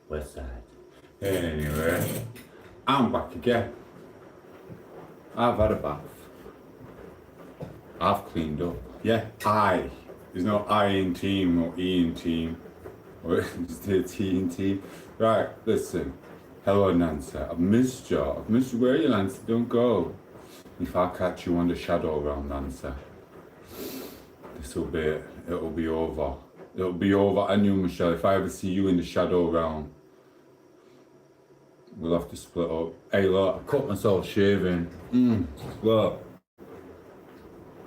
West side. Anyway, I'm back again. I've had a bath. I've cleaned up. Yeah, I. There's no I in team or E in team. Or it's the T in team. Right, listen. Hello, Nancy. I've missed you. I've missed you. Where are you, Nancy? Don't go. If I catch you on the shadow realm, Nancy, it'll be over. It'll be over. And you, Michelle, if I ever see you in the shadow realm, we'll have to split up. Hey, look, I cut myself shaving. Look.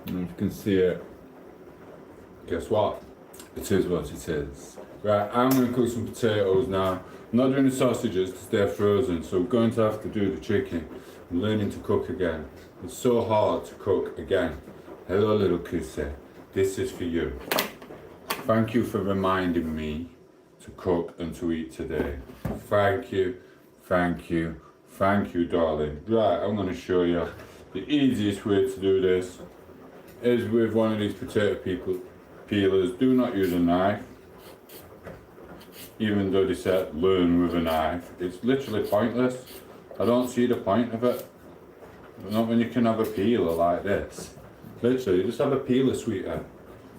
If you can see it. Guess what? It is what it is. Right, I'm going to cook some potatoes now. I'm not doing the sausages because they're frozen, so I'm going to have to do the chicken. I'm learning to cook again. It's so hard to cook again. Hello, little kissy. This is for you. Thank you for reminding me to cook and to eat today. Thank you, thank you, thank you, darling. Right, I'm going to show you the easiest way to do this is with one of these potato peelers. Do not use a knife. Even though they said learn with a knife, it's literally pointless. I don't see the point of it. Not when you can have a peeler like this. Literally, just have a peeler, sweetheart.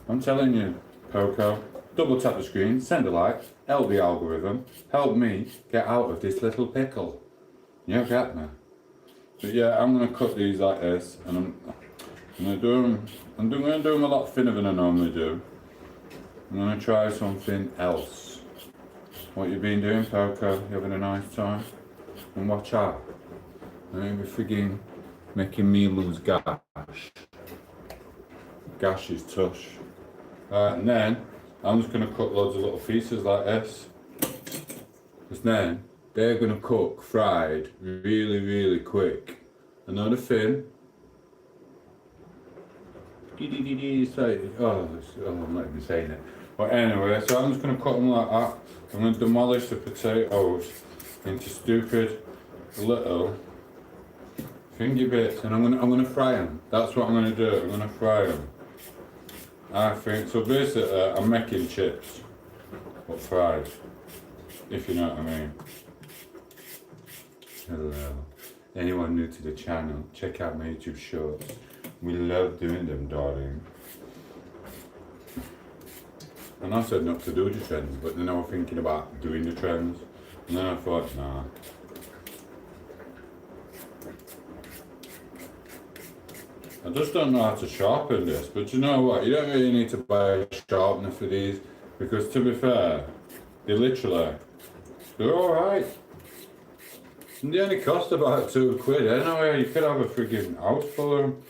I'm telling you, Poco, double tap the screen, send a like, help the algorithm, help me get out of this little pickle. You get me? But yeah, I'm gonna cut these like this, and I'm gonna do them a lot thinner than I normally do. I'm gonna try something else. What you been doing, Poco? You having a nice time? And watch out. I ain't be frigging making me lose gash. Gash is tush. And then I'm just gonna cut loads of little pieces like this. Because then they're gonna cook fried really, really quick. Another thin. I'm not even saying it. But anyway, so I'm just going to cut them like that. I'm going to demolish the potatoes into stupid little finger bits, and I'm going to fry them. That's what I'm going to do. I'm going to fry them. I think so. Basically, I'm making chips, but fried. If you know what I mean. Hello. Anyone new to the channel, check out my YouTube shorts. We love doing them, darling. And I said not to do the trends, but then I was thinking about doing the trends. And then I thought, nah. I just don't know how to sharpen this, but you know what? You don't really need to buy a sharpener for these, because to be fair, they're alright. And they only cost about £2 anyway. You could have a friggin' house full of them.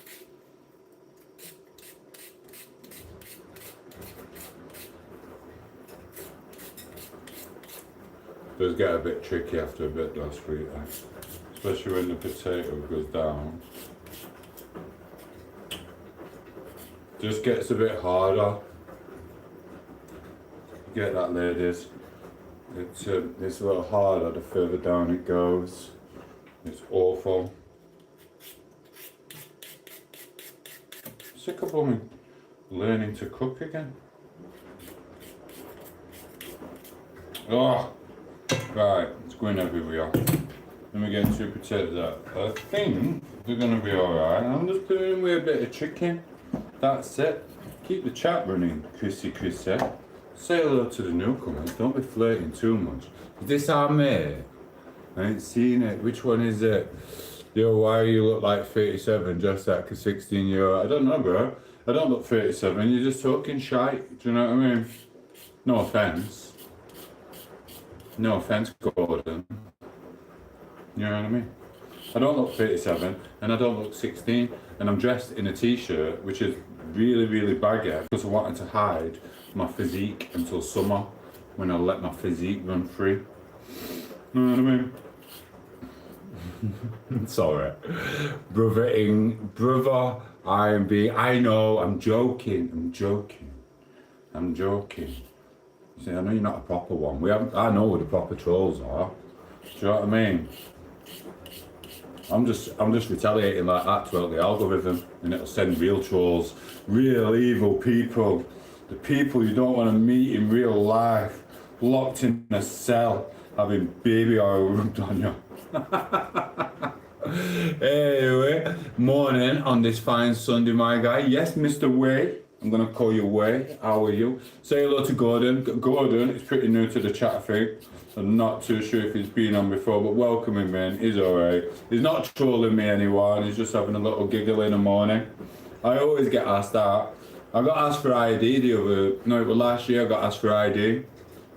It does get a bit tricky after a bit though, sweetheart. Especially when the potato goes down. Just gets a bit harder. You get that, ladies? It's a little harder the further down it goes. It's awful. Sick of women learning to cook again. Oh, right, it's going everywhere. Let me get 2 potatoes out. I think they're gonna be alright. I'm just doing with a bit of chicken. That's it. Keep the chat running, Chrissy. Say hello to the newcomers. Don't be flirting too much. Is this our mate? I ain't seen it. Which one is it? Yo, why you look like 37 just like a 16-year-old? I don't know, bro. I don't look 37. You're just talking shite. Do you know what I mean? No offense. No offense, Gordon. You know what I mean? I don't look 37 and I don't look 16, and I'm dressed in a t-shirt which is really, really baggy because I wanted to hide my physique until summer when I let my physique run free. You know what I mean? Sorry. Brother, I know, I'm joking. See, I know you're not a proper one. I know who the proper trolls are. Do you know what I mean? I'm just retaliating like that to help the algorithm, and it'll send real trolls, real evil people, the people you don't want to meet in real life, locked in a cell, having baby oil rubbed on you. Anyway, morning on this fine Sunday, my guy. Yes, Mr. Way. I'm gonna call you Way. How are you? Say hello to Gordon. Gordon is pretty new to the chat, I think. I'm not too sure if he's been on before, but welcome him in. He's alright. He's not trolling me anymore, and he's just having a little giggle in the morning. I always get asked that. I got asked for ID it was last year I got asked for ID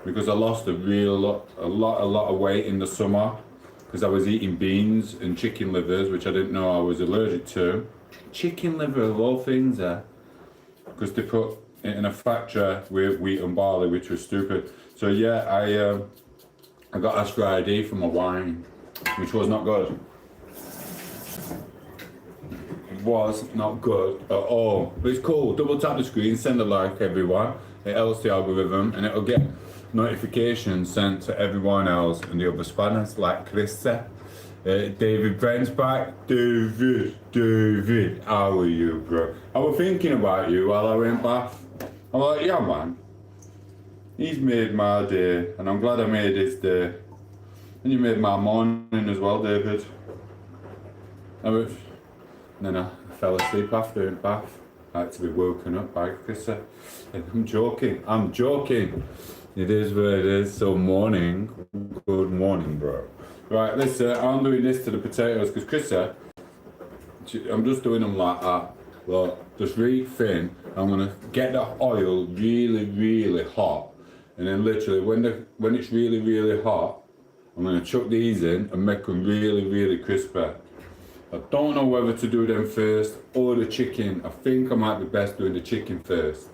because I lost a lot of weight in the summer because I was eating beans and chicken livers, which I didn't know I was allergic to. Chicken liver of all things because they put it in a factory with wheat and barley, which was stupid. So yeah, I got asked for ID for my wine, which was not good. Was not good at all, but it's cool. Double tap the screen, send a like, everyone. It helps the algorithm and it'll get notifications sent to everyone else and the other spanners like Chris said. David Brent's back. David, how are you, bro? I was thinking about you while I went bath. I'm like, yeah, man. He's made my day, and I'm glad I made his day. And you made my morning as well, David. And then I fell asleep after in bath. I had to be woken up by Chris. I'm joking. It is what it is. So morning. Good morning, bro. Right, listen, I'm doing this to the potatoes because Chris said, I'm just doing them like that. Look, just really thin. I'm gonna get the oil really, really hot. And then literally when it's really, really hot, I'm gonna chuck these in and make them really, really crispy. I don't know whether to do them first or the chicken. I think I might be best doing the chicken first.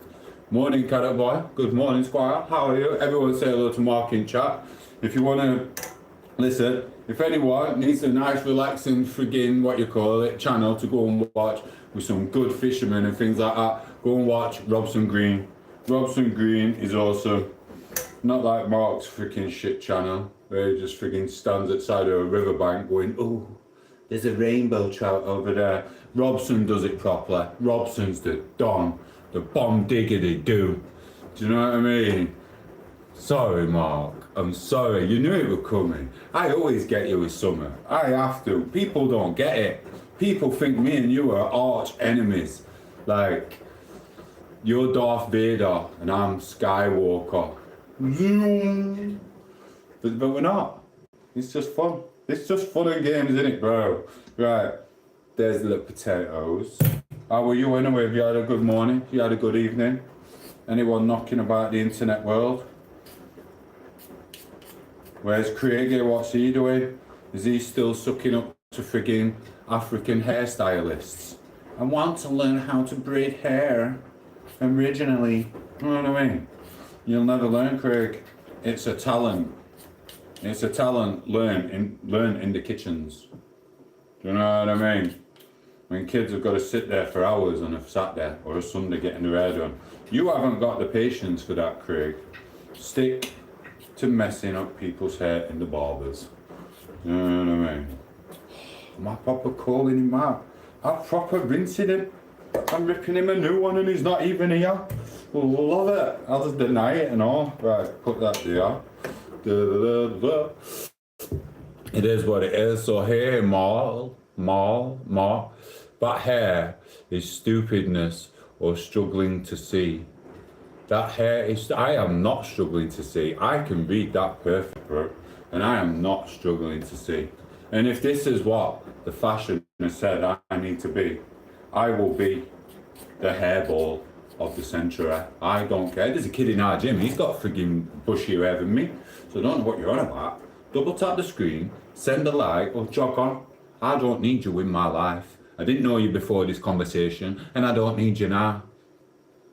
Morning, Carrot Boy. Good morning, Squire. How are you? Everyone say hello to Mark in chat. If you wanna listen, if anyone needs a nice, relaxing, channel to go and watch with some good fishermen and things like that, go and watch Robson Green. Robson Green is awesome. Not like Mark's freaking shit channel, where he just freaking stands outside of a riverbank going, oh, there's a rainbow trout over there. Robson does it properly. Robson's the Don, the bomb diggity do. Do you know what I mean? Sorry, Mark. I'm sorry. You knew it was coming. I always get you with summer. I have to. People don't get it. People think me and you are arch enemies. Like, you're Darth Vader and I'm Skywalker. But we're not. It's just fun. It's just fun and games, isn't it, bro? Right. There's the little potatoes. How were you anyway? Have you had a good morning? You had a good evening? Anyone knocking about the internet world? Where's Craigie? What's he doing? Is he still sucking up to frigging African hairstylists? I want to learn how to braid hair originally. You know what I mean? You'll never learn, Craig. It's a talent. It's a talent. Learn in the kitchens. Do you know what I mean? When kids have got to sit there for hours on a Saturday or a Sunday getting their hair done. You haven't got the patience for that, Craig. Stick to messing up people's hair in the barbers. You know what I mean? Am I proper calling him out? I'm proper rinsing him. I'm ripping him a new one and he's not even here. Love it. I'll just deny it and all. Right, put that there. It is what it is. So hey, Mal. That hair is stupidness or struggling to see. That hair is, I am not struggling to see. I can read that perfect, bro. And I am not struggling to see. And if this is what the fashion has said I need to be, I will be the hairball of the century. I don't care. There's a kid in our gym, he's got frigging bushier hair than me. So I don't know what you're on about. Double tap the screen, send a like, or jog on. I don't need you in my life. I didn't know you before this conversation, and I don't need you now.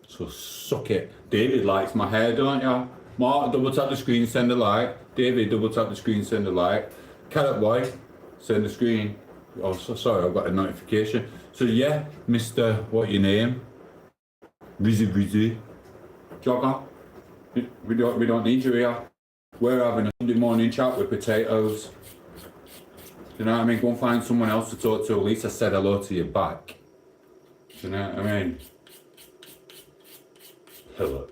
So suck it. David likes my hair, don't you? Mark, double tap the screen, send a like. David, double tap the screen, send a like. Carrot Boy, send the screen. Oh, so sorry, I've got a notification. So yeah, Mr. What your name? Rizzy. Jog on. We don't need you here. We're having a Sunday morning chat with potatoes. Do you know what I mean? Go and find someone else to talk to. At least I said hello to you back. Do you know what I mean? Hello.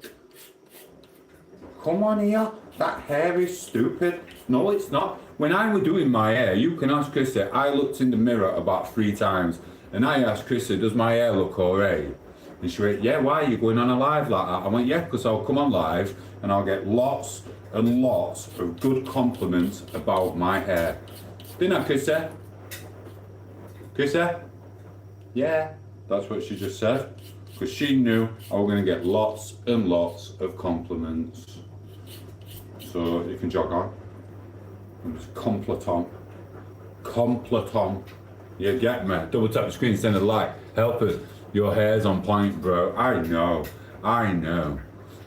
Come on here. That hair is stupid. No, it's not. When I was doing my hair, you can ask Chrissy, I looked in the mirror about 3 times and I asked Chrissy, does my hair look alright? And she went, yeah, why are you going on a live like that? I went, yeah, because I'll come on live and I'll get lots and lots of good compliments about my hair. Didn't I, Chrissy? Chrissy? Yeah, that's what she just said. Because she knew I was going to get lots and lots of compliments. So you can jog on. It was completon. Completon. You get me? Double tap the screen, send a like. Help us. Your hair's on point, bro. I know. I know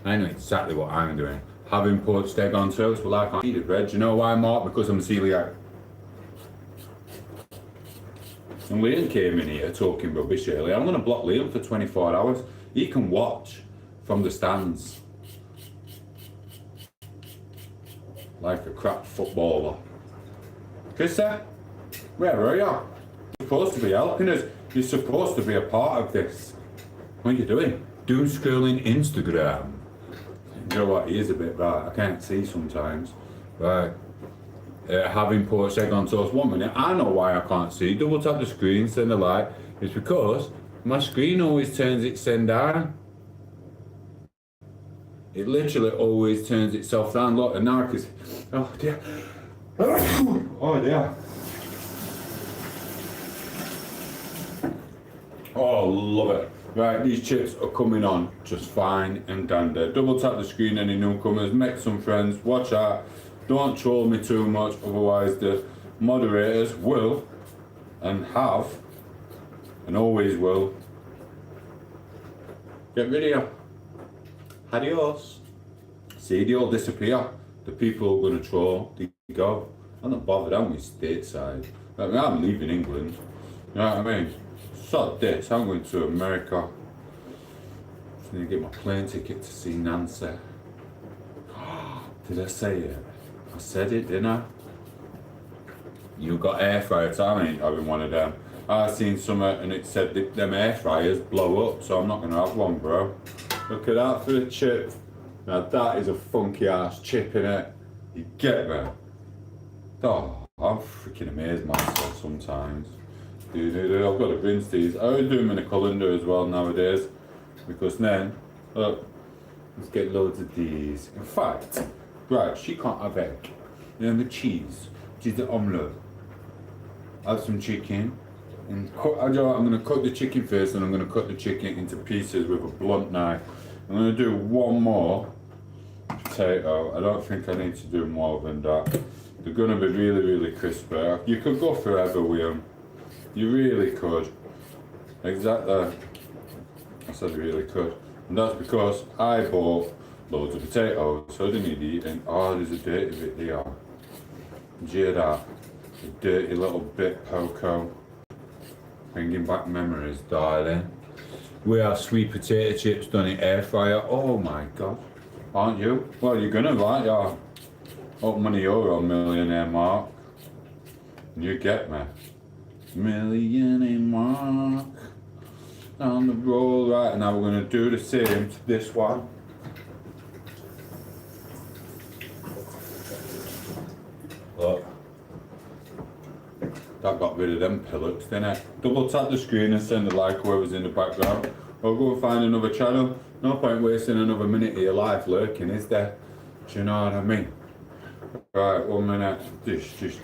exactly what I'm doing. Having poached egg on toast, well, I can't eat it, Red. Do you know why, Mark? Because I'm a celiac. And Liam came in here talking rubbish earlier. I'm going to block Liam for 24 hours. He can watch from the stands. Like a crap footballer. Chrissy, where are you? You're supposed to be helping us. You're supposed to be a part of this. What are you doing? Doom scrolling Instagram. You know what? He is a bit right. I can't see sometimes. Right. Having poached egg on toast. 1 minute. I know why I can't see. Double tap the screen, send a like. It's because my screen always turns itself down. It literally always turns itself down. Look, and now I can. Oh dear. Oh dear. Oh, love it. Right, these chips are coming on just fine and dandy. Double tap the screen, any newcomers, make some friends, watch out. Don't troll me too much, otherwise the moderators will and have and always will get rid of you. Adios. See, they all disappear. The people who are going to troll, they go. I'm not bothered, I'm with stateside. I mean, I'm leaving England. You know what I mean? Sod this, I'm going to America. Just need to get my plane ticket to see Nancy. Did I say it? I said it, didn't I? You got air fryer time, I ain't having one of them. I seen some and it said them air fryers blow up, so I'm not going to have one, bro. Look at that for the chip. Now that is a funky ass chip in it. You get me? Oh, I'm freaking amazed myself sometimes. I've got to rinse these. I always do them in a colander as well nowadays. Because then, look, let's get loads of these. In fact, right, she can't have egg. You know the cheese, which is the omelette. Add some chicken. And cut, I'm going to cut the chicken first and I'm going to cut the chicken into pieces with a blunt knife. I'm going to do one more potato. I don't think I need to do more than that. They're going to be really, really crispy. You could go forever with them. You really could. Exactly. I said you really could. And that's because I bought loads of potatoes, so I didn't need eating. Oh, there's a dirty bit there. Do you hear that? A dirty little bit, Poco. Bringing back memories, darling. We have sweet potato chips done in air fryer. Oh my god. Aren't you? Well, you're gonna, right? Yeah. Up money euro millionaire Mark. You get me. Millionaire Mark. On the roll, right? And now we're gonna do the same to this one. Look. That got rid of them pillocks, didn't it? Double tap the screen and send a like whoever's in the background. Or go and find another channel. No point wasting another minute of your life lurking, is there? Do you know what I mean? Right, 1 minute. Dish. It's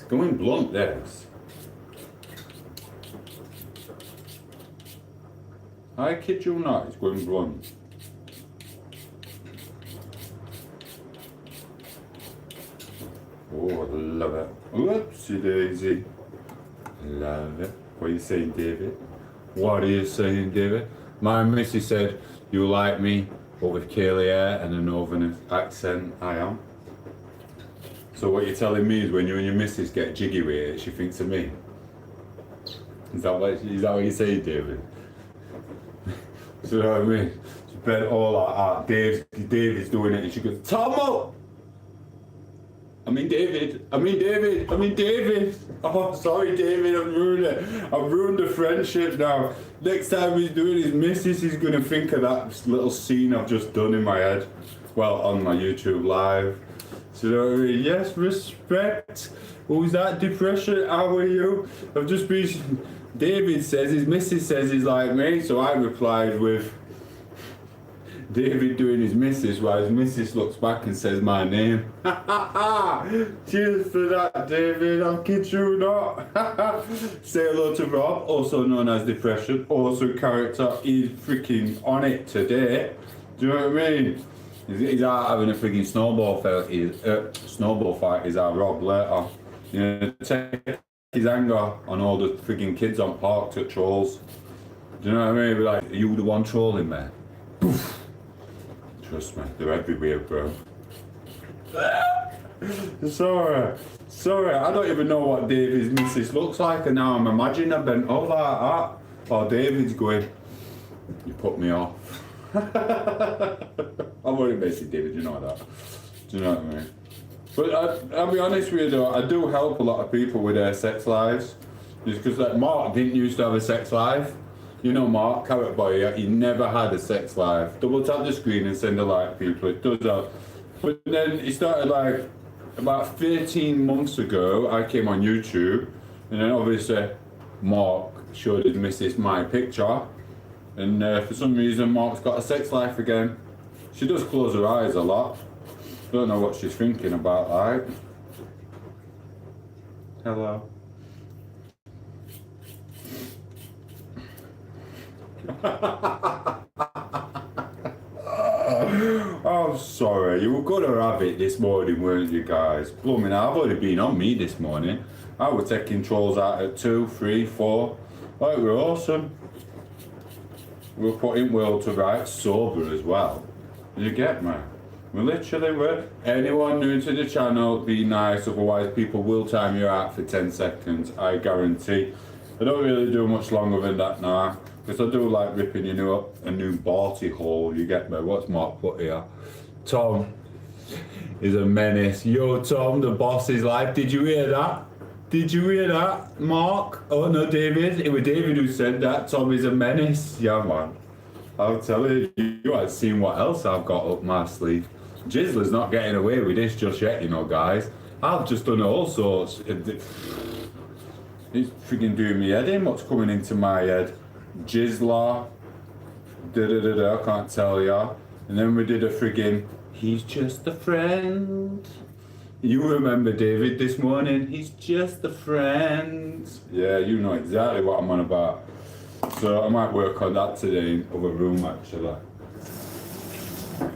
going blunt, this. I kid you not, it's going blunt. Oh, I love it. Whoopsie daisy. Love it. What are you saying, David? What are you saying, David? My missy said, you like me, but with curly hair and a northern accent. I am. So what you're telling me is when you and your missus get jiggy with it, she thinks of me? Is that what you're saying, David? So you know what I mean? She bent all like that. David's doing it and she goes, Tomo! I mean David. Oh, sorry, David, I've ruined the friendship now. Next time he's doing his missus, he's going to think of that little scene I've just done in my head. well, on my YouTube live. So, you know what I mean? Yes, respect. What was that? Depression? How are you? I've just been... David says his missus says he's like me, so I replied with David doing his missus, while his missus looks back and says my name. Cheers for that, David. I'll kid you not. Say hello to Rob, also known as Depression, awesome character. He's freaking on it today. Do you know what I mean? He's out having a freaking snowball fight. He's our Rob later. You know, take his anger on all the freaking kids on park to trolls. Do you know what I mean? Be like, are you the one trolling me? Poof. Trust me, they're everywhere, bro. Sorry, I don't even know what David's missus looks like, and now I'm imagining her bent over like that. Or David's going, you put me off. I'm only messing David, you know that. Do you know what I mean? But I'll be honest with you though, I do help a lot of people with their sex lives. Just because like Mark didn't used to have a sex life. You know Mark, Carrot Boy, he never had a sex life. Double tap the screen and send a like, people, it does that. But then he started like, about 13 months ago, I came on YouTube, and then obviously Mark showed his missus my picture, and for some reason Mark's got a sex life again. She does close her eyes a lot. Don't know what she's thinking about, like. Hello. I'm sorry, you were gonna have it this morning, weren't you guys? Blooming, I've already been on me this morning. I was taking trolls out at 2, 3, 4. Like, we're awesome. We're putting world to rights sober as well. You get me? We literally were. Anyone new to the channel, be nice, otherwise people will time you out for 10 seconds, I guarantee. I don't really do much longer than that now, because I do like ripping you new up a new Barty hole, you get me? What's Mark put here? Tom is a menace. Yo Tom, the boss is live. Did you hear that? Did you hear that, Mark? Oh no, David. It was David who said that. Tom is a menace. Yeah man. I'll tell you, you haven't seen what else I've got up my sleeve. Jizzler's not getting away with this just yet, you know, guys. I've just done all sorts. It's freaking doing me head in. What's coming into my head? Jizzler. I can't tell ya. And then we did a friggin' he's just a friend. You remember David this morning? He's just a friend. Yeah, you know exactly what I'm on about. So I might work on that today in the other room actually.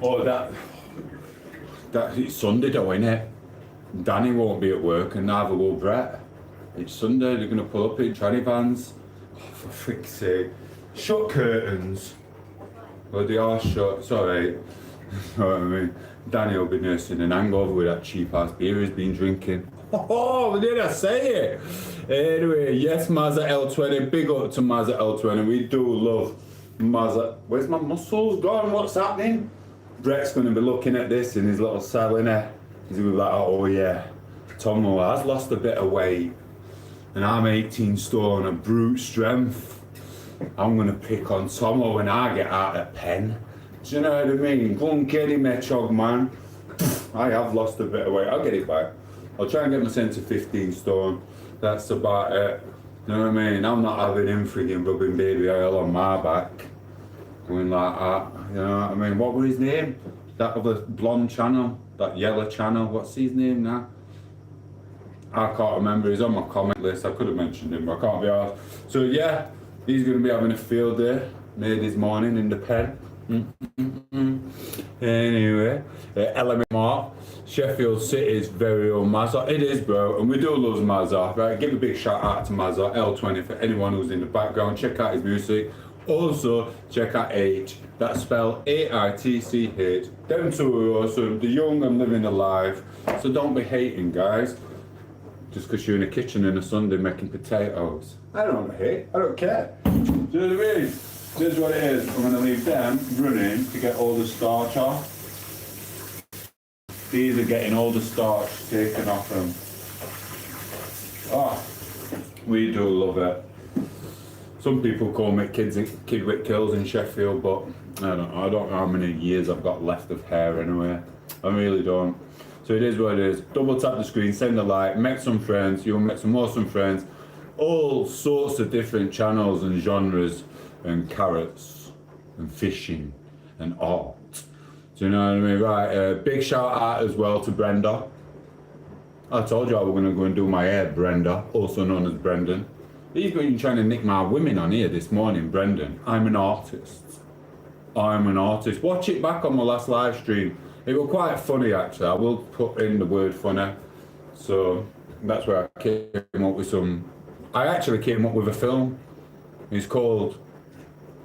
Oh, that it's Sunday though, innit? Danny won't be at work and neither will Brett. It's Sunday, they're gonna pull up in tranny vans. Oh, for frick's sake. Shut curtains. Well, they are shut, it's alright. You know what I mean? Danny will be nursing an hangover with that cheap ass beer he's been drinking. Oh, did I say it? Anyway, yes, Mazda L20. Big up to Mazda L20. We do love Mazda. Where's my muscles gone? What's happening? Brett's going to be looking at this in his little cell, innit? He's going to be like, oh yeah, Tomo has lost a bit of weight. And I'm 18 stone of brute strength. I'm going to pick on Tomo when I get out of pen. Do you know what I mean? Go and get him, Hedgehog man. I have lost a bit of weight. I'll get it back. I'll try and get myself to 15 stone. That's about it. You know what I mean? I'm not having him frigging rubbing baby oil on my back. Going like that. You know what I mean? What was his name? That other blonde channel? That yellow channel? What's his name now? I can't remember. He's on my comment list. I could have mentioned him, but I can't be asked. So yeah, he's going to be having a field day. Made this morning in the pen. Anyway, Element Mark, Sheffield City's very own Mazda. It is, bro, and we do love Mazda. Right, give a big shout out to Mazda L20 for anyone who's in the background. Check out his music. Also, check out H. That's spelled AITCH. Them two are awesome. The young and living the life. So don't be hating, guys. Just because you're in the kitchen on a Sunday making potatoes. I don't hate. I don't care. Do you know what I mean? Here's what it is. I'm going to leave them running to get all the starch off. These are getting all the starch taken off them. Oh, we do love it. Some people call me kid with kills in Sheffield, but I don't know how many years I've got left of hair anyway. I really don't. So it is what it is. Double tap the screen, send a like, make some friends, you'll make some awesome friends. All sorts of different channels and genres and carrots and fishing and art. Do you know what I mean? Right, big shout out as well to Brenda. I told you I was going to go and do my hair, Brenda, also known as Brendan. He's been trying to nick my women on here this morning, Brendan. I'm an artist. I'm an artist. Watch it back on my last live stream. It was quite funny actually. I will put in the word funny. So that's where I came up with some. I actually came up with a film. It's called,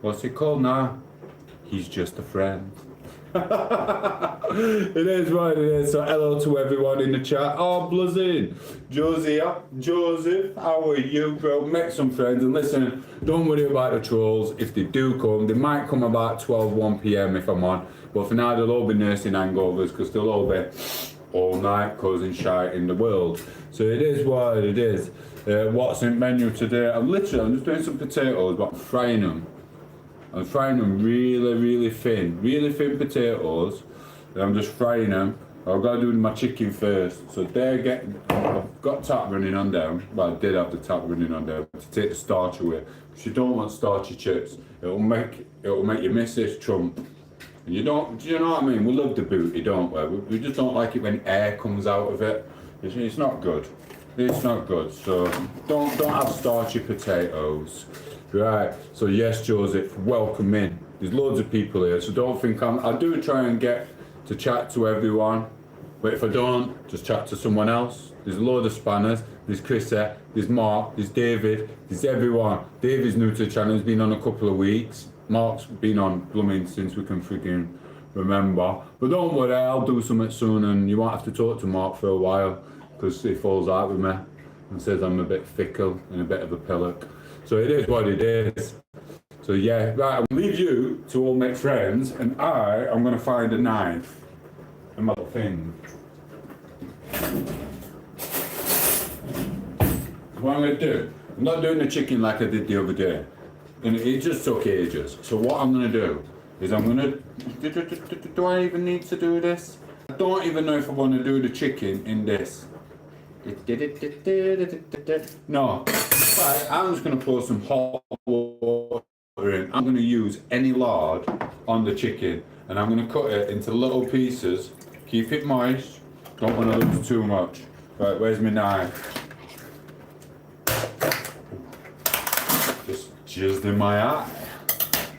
what's it called now? He's Just a Friend. It is what it is. So hello to everyone in the chat. Oh, buzzing. Joseph, how are you, bro? Make some friends and listen, don't worry about the trolls. If they do come, they might come about 1 p.m. if I'm on. But for now, they'll all be nursing hangovers because they'll all be all night causing shite in the world. So it is what it is. What's in menu today? I'm just doing some potatoes, but I'm frying them. I'm frying them really thin potatoes. And I'm just frying them. I've got to do my chicken first. So I've got tap running on them. Well, I did have the tap running on them to take the starch away. Because you don't want starchy chips. It'll make you miss this Trump. And do you know what I mean? We love the booty, don't we? We just don't like it when air comes out of it. It's not good. It's not good. So don't have starchy potatoes. Right, so yes, Joseph, welcome in. There's loads of people here, so don't think I do try and get to chat to everyone, but if I don't, just chat to someone else. There's a load of spanners. There's Chris there, there's Mark, there's David, there's everyone. David's new to the channel, he's been on a couple of weeks. Mark's been on blooming since we can freaking remember. But don't worry, I'll do something soon and you won't have to talk to Mark for a while, because he falls out with me and says I'm a bit fickle and a bit of a pillock. So it is what it is. So yeah, right, I'll leave you to all make friends, and I'm going to find a knife and my little thing. What I'm going to do, I'm not doing the chicken like I did the other day. And it just took ages. So what I'm going to do is I'm going to... Do I even need to do this? I don't even know if I want to do the chicken in this. No. Right, I'm just going to pour some hot water in. I'm going to use any lard on the chicken and I'm going to cut it into little pieces. Keep it moist. Don't want to lose too much. Right, where's my knife? Just jizzed in my eye.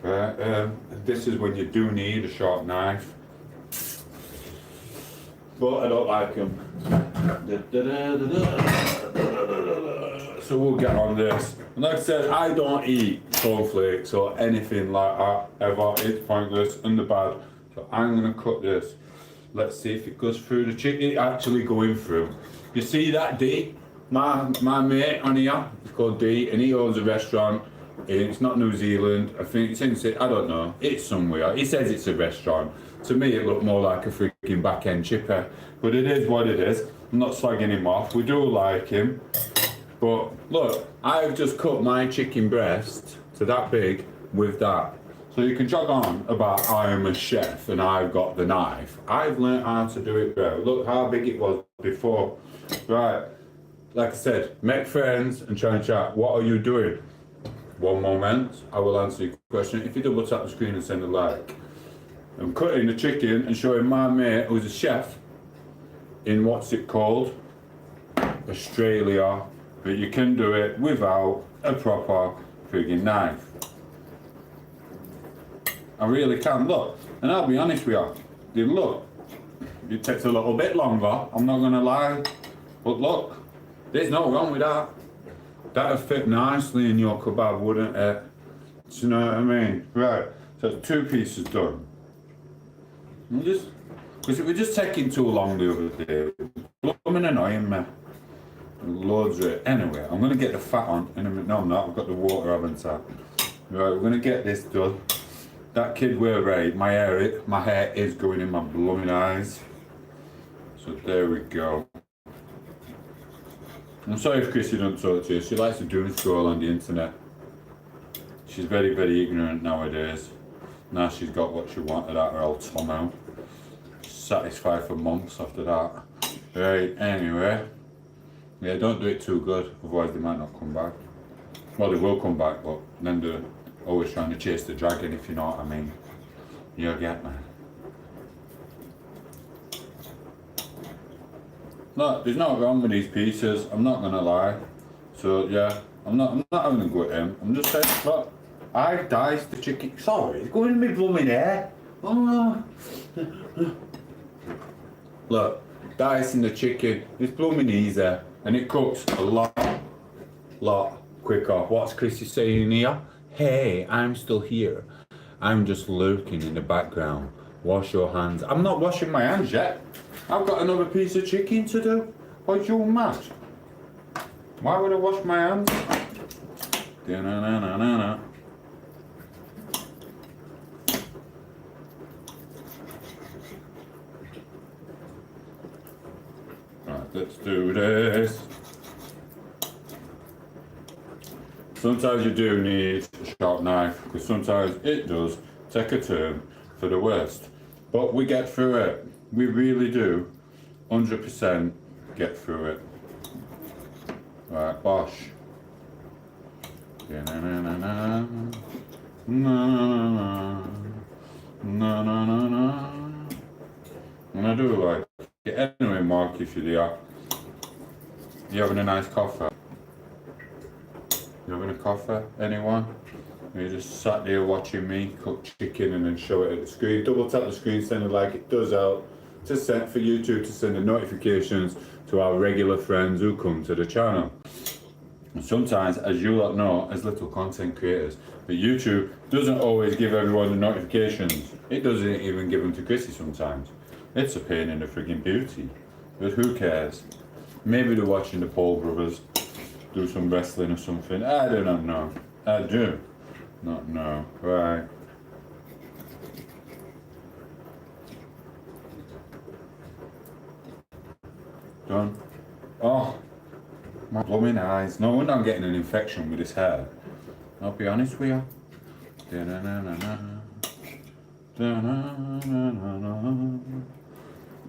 Right, this is when you do need a sharp knife. But I don't like them. So we'll get on this. And like I said, I don't eat cornflakes or anything like that ever. It's pointless and bad. So I'm gonna cut this. Let's see if it goes through the chicken. It's actually going through. You see that D? My mate on here, it's called D, and he owns a restaurant. It's not New Zealand. I think it's in, I don't know. It's somewhere. He says it's a restaurant. To me, it looked more like a freaking back-end chipper. But it is what it is. I'm not slagging him off. We do like him. But look, I've just cut my chicken breast to that big with that. So you can jog on about I am a chef and I've got the knife. I've learnt how to do it, bro. Look how big it was before. Right, like I said, make friends and try and chat. What are you doing? One moment, I will answer your question. If you double tap the screen and send a like. I'm cutting the chicken and showing my mate who's a chef in what's it called? Australia. But you can do it without a proper frigging knife. I really can, look. And I'll be honest with you, look, it takes a little bit longer, I'm not gonna lie. But look, there's no wrong with that. That'd fit nicely in your kebab, wouldn't it? Do you know what I mean? Right, so it's 2 pieces done. Because it was just taking too long the other day. Blooming annoying me. Loads of it. Anyway, I'm going to get the fat on in a minute. No, I'm not. I've got the water, haven't I? Right, we're going to get this done. That kid were right. My hair is going in my blooming eyes. So there we go. I'm sorry if Chrissy don't talk to you. She likes to doom scroll on the internet. She's very, very ignorant nowadays. Now she's got what she wanted out of her old Tomo. Satisfied for months after that. Right, anyway. Yeah, don't do it too good, otherwise they might not come back. Well, they will come back, but then they're always trying to chase the dragon, if you know what I mean. You get me? Look, there's nothing wrong with these pieces, I'm not gonna lie. So yeah, I'm not having a go at him. I'm just saying, look, I diced the chicken. Sorry, it's going in my blooming hair. Oh. Look, dicing the chicken, it's blooming easy, and it cooks a lot quicker. What's Chrissy saying here? Hey, I'm still here. I'm just lurking in the background. Wash your hands. I'm not washing my hands yet. I've got another piece of chicken to do. Are you mad? Why would I wash my hands? Da-na-na-na-na-na. Right, let's do this. Sometimes you do need a sharp knife, because sometimes it does take a turn for the worst. But we get through it. We really do 100% get through it. Right, bosh. Na na na na na na na na na. And I do like it. Anyway, Mark, if you're there, you having a nice coffee? You having a coffee? Anyone? You just sat there watching me cook chicken and then show it at the screen. Double tap the screen, send a like, it does help. To send for YouTube to send the notifications to our regular friends who come to the channel. And sometimes, as you lot know, as little content creators, that YouTube doesn't always give everyone the notifications. It doesn't even give them to Chrissy sometimes. It's a pain in the frigging beauty. But who cares? Maybe they're watching the Paul brothers do some wrestling or something. I do not know. I do not know. Right. Done. Oh, my blooming eyes. No wonder I'm getting an infection with this hair. I'll be honest with you. Right,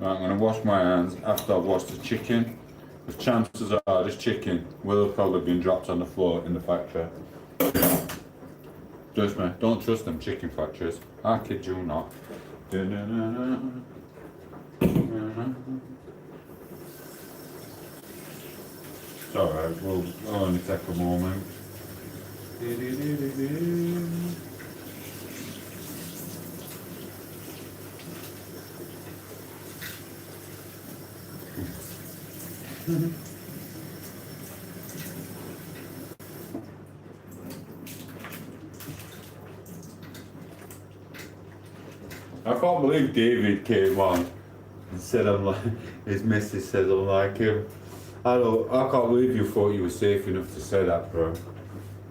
I'm going to wash my hands after I've washed the chicken. The chances are this chicken will have probably been dropped on the floor in the factory. Trust me, don't trust them chicken factories. I kid you not. It's alright, we'll only take a moment. I can't believe David came on and said I'm like, his missus says I'm like him. I can't believe you thought you were safe enough to say that, bro.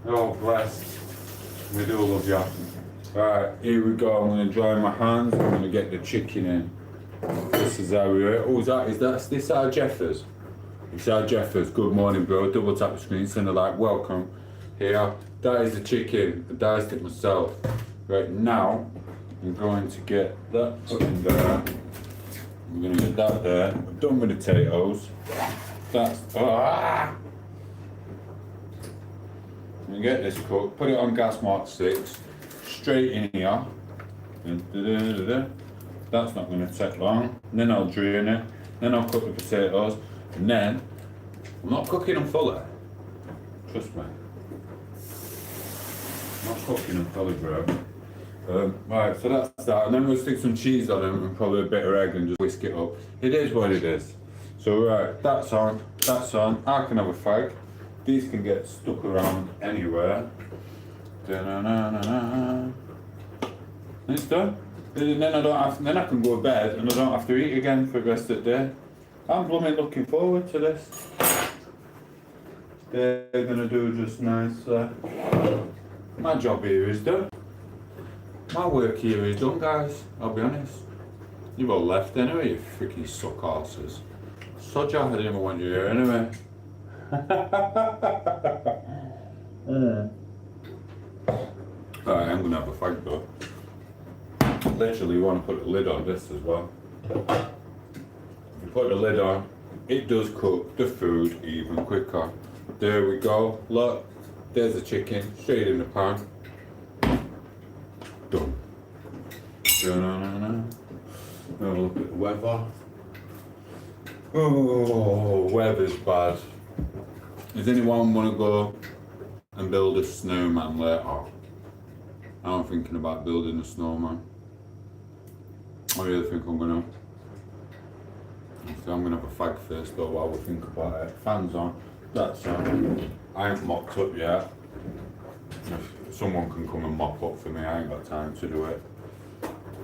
Oh, bless. We do love you. Right, here we go. I'm going to dry my hands. I'm going to get the chicken in. This is how we are. Oh, is this our Jeffers? It's our Jeffers. Good morning, bro. Double tap the screen, send a like. Welcome. Here, that is the chicken. I diced it myself. Right now, I'm going to get that put in there. I'm going to get that there. I'm done with the potatoes. That's I'm gonna get this cooked, put it on gas mark 6, straight in here. That's not gonna take long. And then I'll drain it, then I'll cook the potatoes, and then I'm not cooking them fully. Trust me. I'm not cooking them fully, bro. Right, so that's that, and then we'll stick some cheese on them and probably a bit of egg and just whisk it up. It is what it is. So right, that's on, I can have a fag. These can get stuck around anywhere. And it's done. And then I can go to bed and I don't have to eat again for the rest of the day. I'm blooming looking forward to this. They're gonna do just nice. My job here is done. My work here is done, guys. I'll be honest. You've all left anyway, you freaking suck arses. Sod you, I didn't even want you here anyway. Alright, I'm gonna have a fag though. Literally, you want to put the lid on this as well. If you put the lid on, it does cook the food even quicker. There we go. Look, there's the chicken straight in the pan. Done. Have a look at the weather. Oh, weather's bad. Does anyone want to go and build a snowman later? I'm thinking about building a snowman. I really think I'm gonna. I'm gonna have a fag first though while we think about it. Fans on. That's on. I ain't mopped up yet. If someone can come and mop up for me, I ain't got time to do it.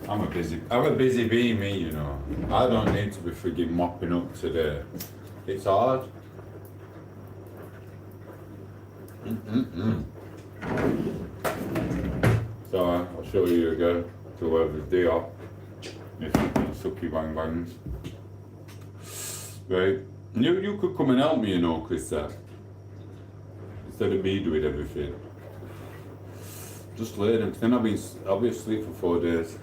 I'm a busy bee, me, you know. I don't need to be frigging mopping up today. It's hard. So I'll show you again to whoever's there. If sucky bang bangs. Right. You could come and help me, you know, Chris. Instead of me doing everything. Just lay them. Then I'll be asleep for 4 days.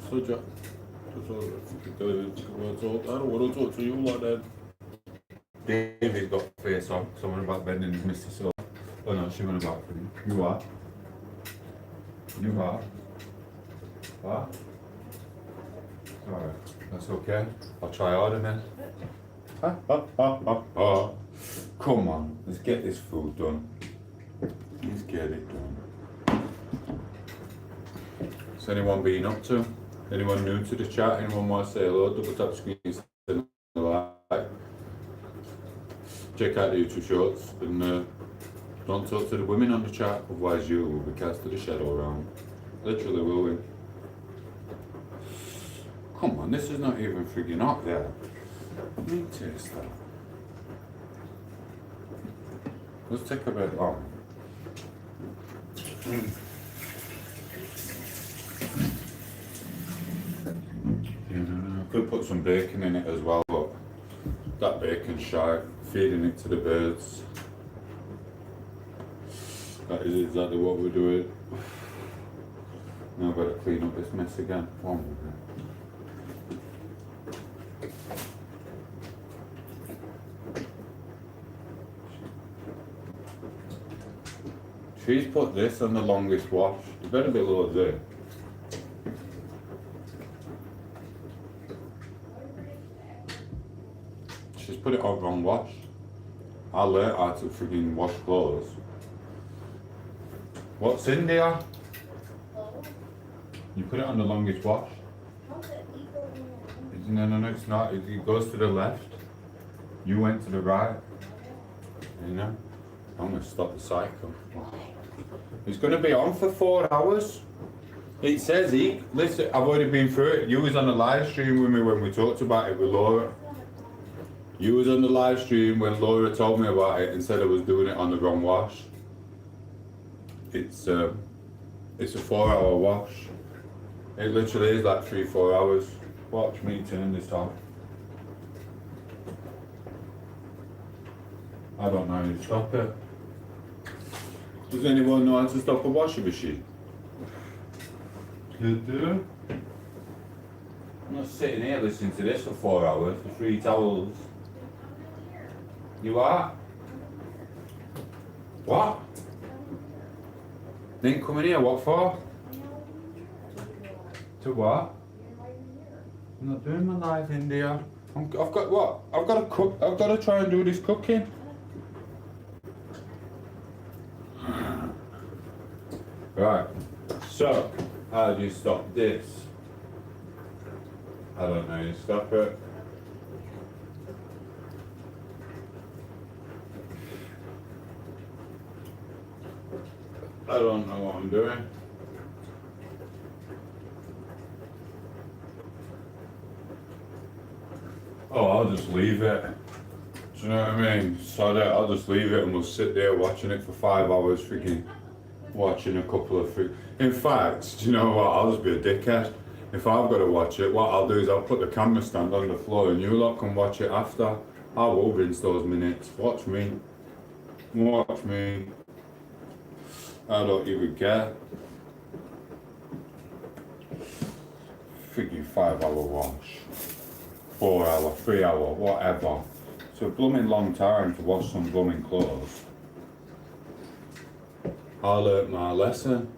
So Jack, I don't want to talk to you like that. David's got a face on. Someone about bending his Mr. So. Oh no, she went about for me. You are. You are. What? Alright, that's okay. I'll try harder then. Come on, let's get this food done. Let's get it done. What's anyone been up to? Anyone new to the chat? Anyone want to say hello? Double tap screen, send a like. Check out the YouTube shorts and don't talk to the women on the chat, otherwise you will be cast to the shadow realm. Literally will we. Come on, this is not even frigging hot there. Let me taste that. Let's take a bit on. Could put some bacon in it as well, but that bacon's shy, feeding it to the birds. That is exactly what we're doing. Now I've got to clean up this mess again. One minute. She's put this on the longest wash. You better be low there. She's put it on wrong wash. I learnt how to freaking wash clothes. What's in there? You put it on the longest wash. No, it's not. It goes to the left. You went to the right. You know? I'm going to stop the cycle. It's going to be on for 4 hours. It says, listen, I've already been through it. You was on the live stream with me when we talked about it with Laura. You was on the live stream when Laura told me about it and said I was doing it on the wrong wash. It's a 4-hour wash. It literally is like 3-4 hours. Watch me turn this off. I don't know how to stop it. Does anyone know how to stop a washing machine? You do? I'm not sitting here listening to this for 4 hours for 3 towels. You are? What? Didn't come in here, what for? To what? I'm not doing my live in there. I've got what? I've got to cook. I've got to try and do this cooking. Right. So, how do you stop this? I don't know how you stop it. I don't know what I'm doing. Oh, I'll just leave it. Do you know what I mean? So I'll just leave it and we'll sit there watching it for 5 hours, freaking watching a couple of things. In fact, do you know what? I'll just be a dickhead. If I've got to watch it, what I'll do is I'll put the camera stand on the floor and you lot can watch it after. I will rinse those minutes. Watch me. Watch me. I don't even care. Figure 5 hour wash, 4 hour, 3 hour, whatever. It's a blooming long time to wash some blooming clothes. I learnt my lesson.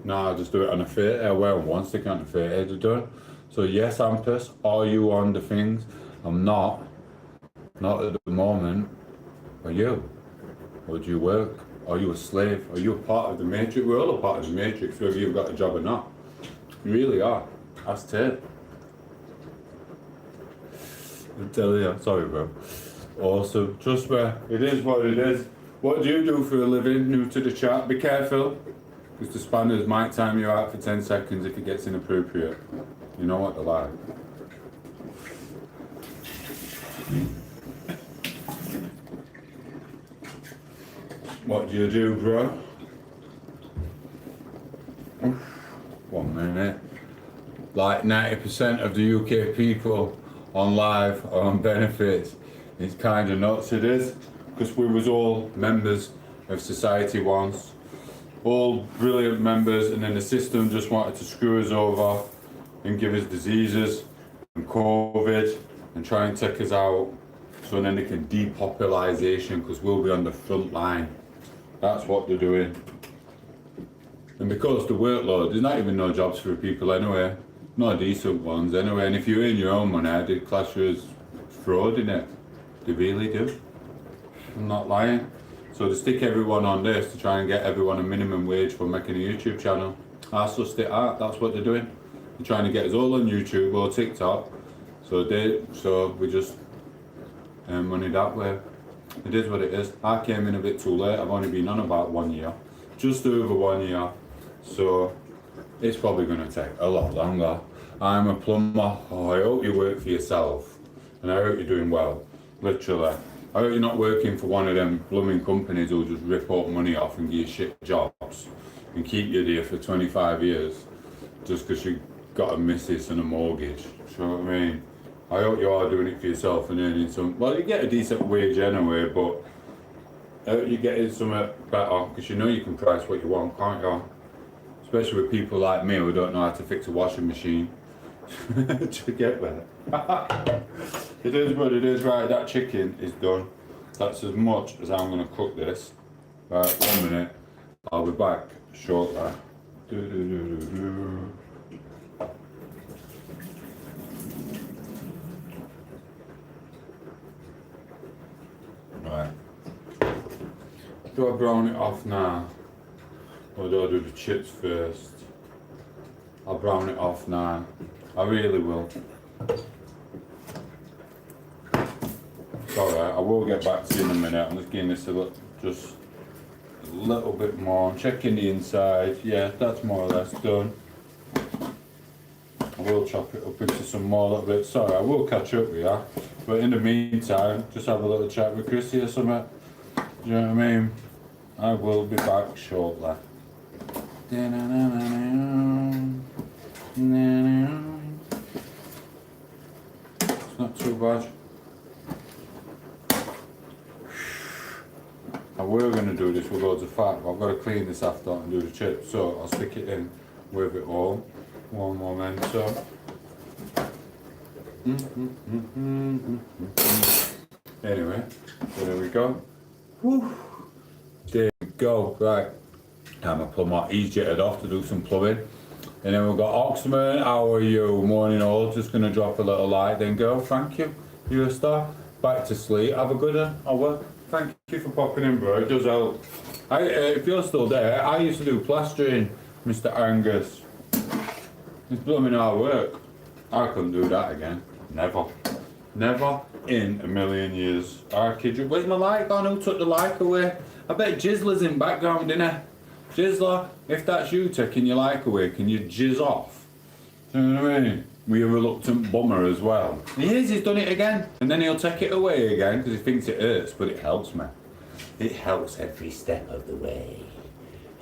Now I just do it on a fit. I wear them once, they can't the fit editor. So yes, I'm pissed. Are you on the things? I'm not. Not at the moment. Are you? Or do you work? Are you a slave? Are you a part of the matrix? We're all a part of the matrix, whether you've got a job or not. You really are. That's it. I tell you, sorry bro. Awesome. Trust me, it is what it is. What do you do for a living? New to the chat. Be careful, because the spanners might time you out for 10 seconds if it gets inappropriate. You know what they're like. What do you do, bro? 1 minute. Like 90% of the UK people on live are on benefits. It's kind of nuts, it is, because we was all members of society once, all brilliant members, and then the system just wanted to screw us over and give us diseases and COVID and try and take us out, so then they can depopulation, because we'll be on the front line. That's what they're doing. And because the workload, there's not even no jobs for people anyway. No decent ones anyway. And if you earn your own money, they'd class you as fraud in it. They really do. I'm not lying. So they stick everyone on this to try and get everyone a minimum wage for making a YouTube channel. That's just it out. That's what they're doing. They're trying to get us all on YouTube or TikTok. So we just earn money that way. It is what it is. I came in a bit too late. I've only been on about 1 year. Just over 1 year. So it's probably going to take a lot longer. I'm a plumber. Oh, I hope you work for yourself. And I hope you're doing well. Literally. I hope you're not working for one of them blooming companies who'll just rip up money off and give you shit jobs and keep you there for 25 years just because you got a missus and a mortgage. You know what I mean? I hope you are doing it for yourself and earning some. Well, you get a decent wage anyway, but I hope you're getting something better, because you know you can price what you want, can't you? Especially with people like me who don't know how to fix a washing machine. Do you get that? It is what it is. Right, that chicken is done. That's as much as I'm going to cook this. Right, 1 minute. I'll be back shortly. Right. Do I brown it off now? Or do I do the chips first? I'll brown it off now. I really will. It's alright, I will get back to you in a minute. I'm just getting this just a little bit more. I'm checking the inside. Yeah, that's more or less done. I will chop it up into some more little bits. Sorry, I will catch up with you. But in the meantime, just have a little chat with Chrissy or something. Do you know what I mean? I will be back shortly. It's not too bad. And we're going to do this with loads of fat, but I've got to clean this after and do the chips, so I'll stick it in with it all. One momento. Anyway, so there we go. Woo. There we go. Right. Time I plumb my he's jetted off to do some plumbing. And then we've got Oxman. How are you? Morning all. Just going to drop a little light. Then go. Thank you. You're a star. Back to sleep. Have a good hour. Thank you for popping in, bro. It does help. If you're still there, I used to do plastering, Mr. Angus. It's blooming hard work. I couldn't do that again. Never. Never in a million years. I kid you. Where's my light gone? Who took the light away? I bet Jizzler's in background, innit? Jizzler, if that's you taking your light away, can you jizz off? Do you know what I mean? We're a reluctant bummer as well. He is, he's done it again. And then he'll take it away again because he thinks it hurts, but it helps me. It helps every step of the way.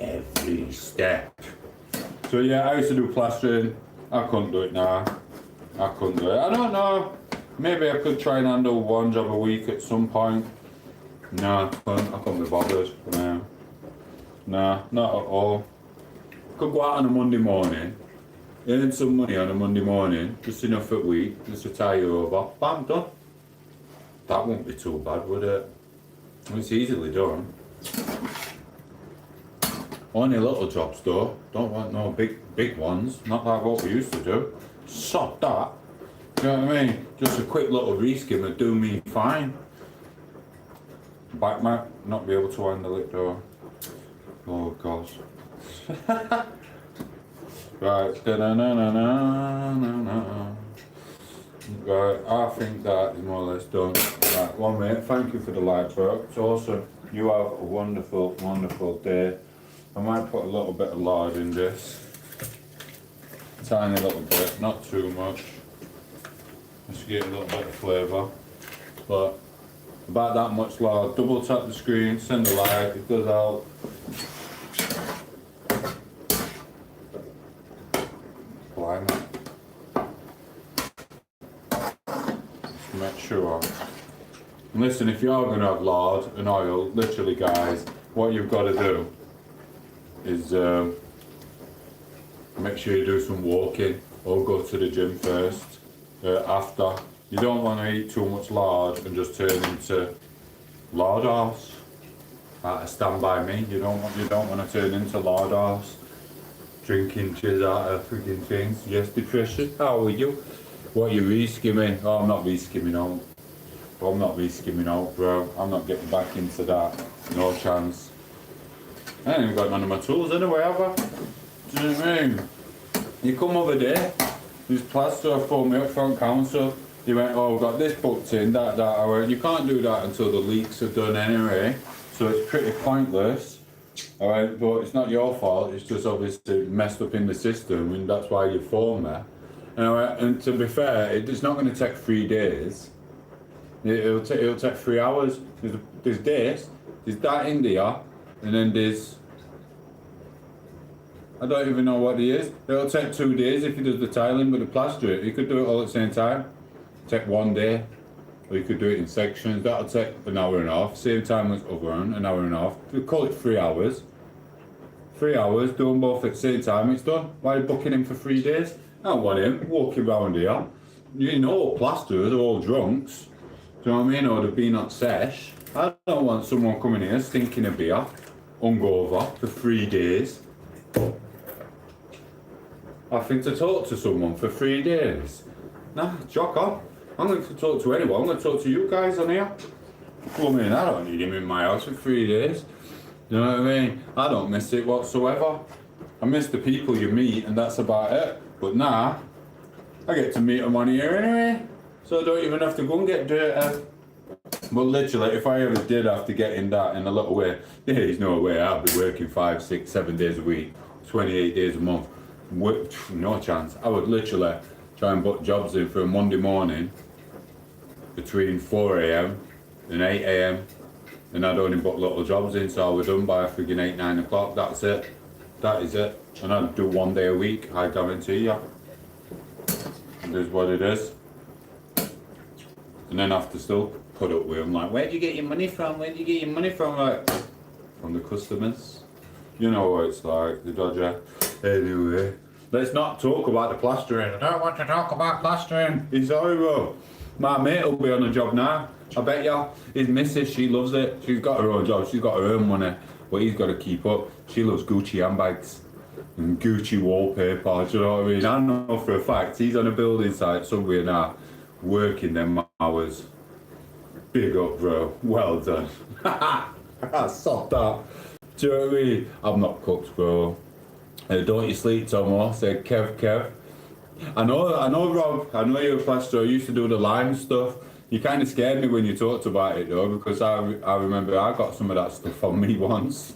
Every step. So yeah, I used to do plastering. I couldn't do it now. I couldn't do it. I don't know. Maybe I could try and handle one job a week at some point. Nah, I couldn't be bothered. Nah, not at all. Could go out on a Monday morning, earn some money on a Monday morning, just enough at week, just to tie you over. Bam, done. That won't be too bad, would it? It's easily done. Only little jobs though. Don't want no big ones. Not like what we used to do. Sod that. You know what I mean? Just a quick little reskim would do me fine. Back might not be able to handle it though. Oh gosh. Right. Right, I think that is more or less done. Right, 1 minute. Thank you for the light, bro. It's awesome. You have a wonderful, wonderful day. I might put a little bit of lard in this. Tiny little bit, not too much. Just to get a little bit of flavour. But about that much lard. Double tap the screen, send a like, it does help. Blimey. Just make sure. And listen, if you are going to have lard and oil, literally guys, what you've got to do is make sure you do some walking or go to the gym first after. You don't want to eat too much lard and just turn into lard arse. Stand by me. You don't want to turn into lard arse. Drinking jizz out of freaking things. Yes, Patricia, how are you? What are you re-skimming? Oh, I'm not re-skimming out. I'm not re-skimming out, bro. I'm not getting back into that. No chance. I ain't even got none of my tools anyway, have I? Do you know what I mean? You come over there, this plaster phoned me up front council. You went, oh, we've got this booked in, that. I went, you can't do that until the leaks are done anyway, so it's pretty pointless. Alright, but it's not your fault, it's just obviously messed up in the system, and that's why you phoned me. And to be fair, it's not going to take 3 days. It'll take 3 hours. There's this, there's that in there, and then there's, I don't even know what it is. It'll take 2 days if he does the tiling, but the plaster, you could do it all at the same time. Take 1 day, or you could do it in sections. That'll take an hour and a half. Same time as other one, an hour and a half. We call it 3 hours. 3 hours, do them both at the same time, it's done. Why are you booking him for 3 days? I don't want him walking around here. You know, plasterers are all drunks. Do you know what I mean? Or they've been on sesh. I don't want someone coming here stinking of beer, hungover for 3 days. Having to talk to someone for 3 days. Nah, jock on. I'm going to talk to anyone. I'm going to talk to you guys on here. Well, I mean, I don't need him in my house for 3 days. You know what I mean? I don't miss it whatsoever. I miss the people you meet, and that's about it. But nah, I get to meet them on here anyway. So I don't even have to go and get dirty. But literally, if I ever did have to get in that in a little way, there's no way I'd be working 5, 6, 7 days a week, 28 days a month. No chance. I would literally try and book jobs in for a Monday morning between 4 a.m. and 8 a.m. and I'd only book little jobs in, so I was done by friggin' 8, 9 o'clock. That's it. That is it. And I'd do 1 day a week, I guarantee you. It is what it is. And then I have to still put up with them, like, where do you get your money from? Where do you get your money from? Like, from the customers. You know what it's like, the dodger. Anyway, let's not talk about the plastering. I don't want to talk about plastering. It's horrible. My mate will be on a job now. I bet ya. His missus, she loves it. She's got her own job. She's got her own money. But he's got to keep up. She loves Gucci handbags and Gucci wallpaper. Do you know what I mean? I know for a fact he's on a building site somewhere now, working them hours. Big up, bro. Well done. I soft that. Do you know what I mean? I'm not cooked, bro. Don't you sleep, Tomo? Said Kev. I know, Rob. I know you're a plasterer. You used to do the lime stuff. You kind of scared me when you talked about it, though, because I remember I got some of that stuff on me once,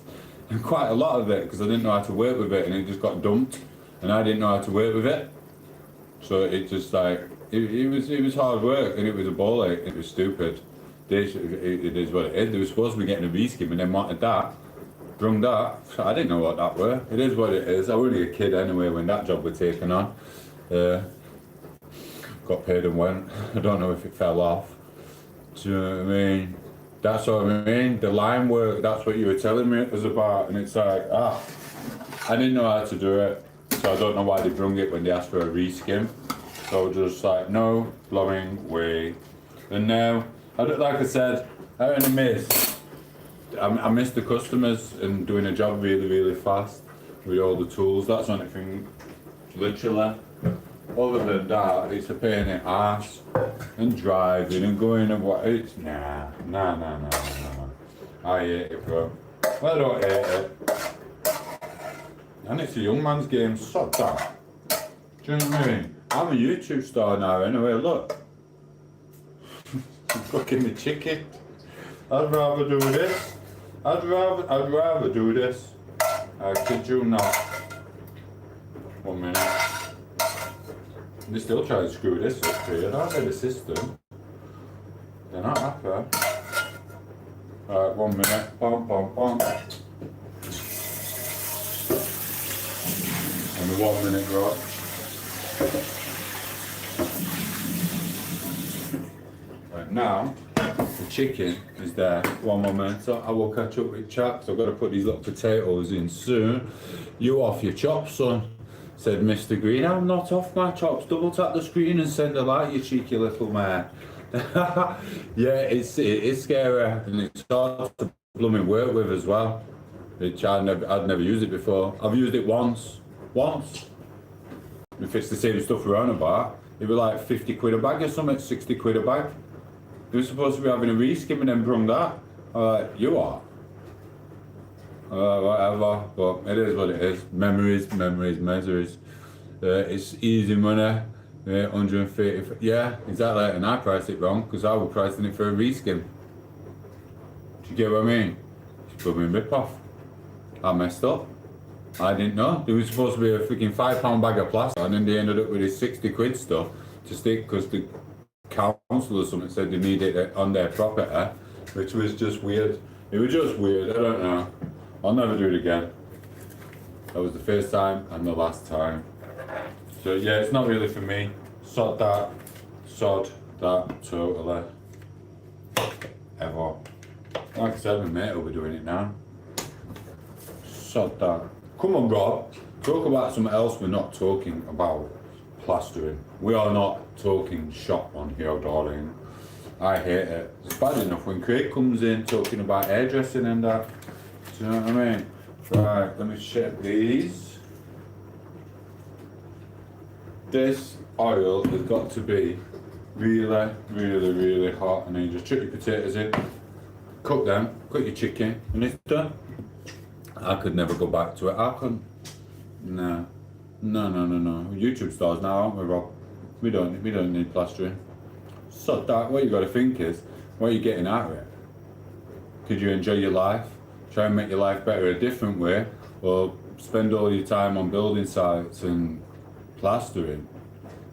and quite a lot of it, because I didn't know how to work with it, and it just got dumped, and I didn't know how to work with it. So it just like it was hard work, and it was a ball ache. It was stupid. It is what it is. They were supposed to be getting a reskim, and then wanted that. Brung that. I didn't know what that were. It is what it is. I was only a kid anyway when that job was taken on. Got paid and went. I don't know if it fell off. Do you know what I mean? That's what I mean. The line work, that's what you were telling me it was about. And it's like, I didn't know how to do it. So I don't know why they brung it when they asked for a reskim. So just like, no blowing way. And now, like I said, I only missed. I missed the customers and doing a job really, really fast with all the tools. That's the only thing, literally. Other than that, it's a pain in the arse and driving and going and what. It's nah. I hate it, bro. I don't hate it. And it's a young man's game. Sod that. Do you know what I mean? I'm a YouTube star now anyway. Look, I'm cooking the chicken. I'd rather do this. I'd rather do this. I kid you not. 1 minute. They still try to screw this up here. That's the system. They're not happy. Alright, 1 minute. Bom, bom, bom. And the 1 minute drop. Right now, the chicken is there. 1 moment. So I will catch up with chaps. I've got to put these little potatoes in soon. You off your chops, son, said Mr. Green. I'm not off my chops. Double tap the screen and send a like, you cheeky little man. Yeah, it's scary and it's hard to blooming work with as well. Which I'd never used it before. I've used it once. If it's the same stuff we're on about, it'd be like 50 quid a bag or something, 60 quid a bag. They were supposed to be having a reskim and then brung that. I'm like, you are? Whatever, but it is what it is. Memories. It's easy money. 130. Yeah, exactly. And I priced it wrong because I was pricing it for a reskim. Do you get what I mean? It's probably a rip-off. I messed up. I didn't know. There was supposed to be a freaking £5 bag of plastic, and then they ended up with this 60 quid stuff to stick because the council or something said they needed it on their property, which was just weird. It was just weird. I don't know. I'll never do it again. That was the first time and the last time. So yeah, it's not really for me. Sod that totally. Ever. Like I said, my mate will be doing it now. Sod that. Come on, Rob. Talk about something else. We're not talking about plastering. We are not talking shop on here, darling. I hate it. It's bad enough when Craig comes in talking about hairdressing and that. Do you know what I mean? Right, let me check these. This oil has got to be really hot, and then you just chuck your potatoes in, cook them, cook your chicken, and it's done. I could never go back to it. I couldn't. No. YouTube stars now, aren't we, Rob? We don't need plastering. So that, what you got to think is, what are you getting out of it? Could you enjoy your life? Try and make your life better a different way, or spend all your time on building sites and plastering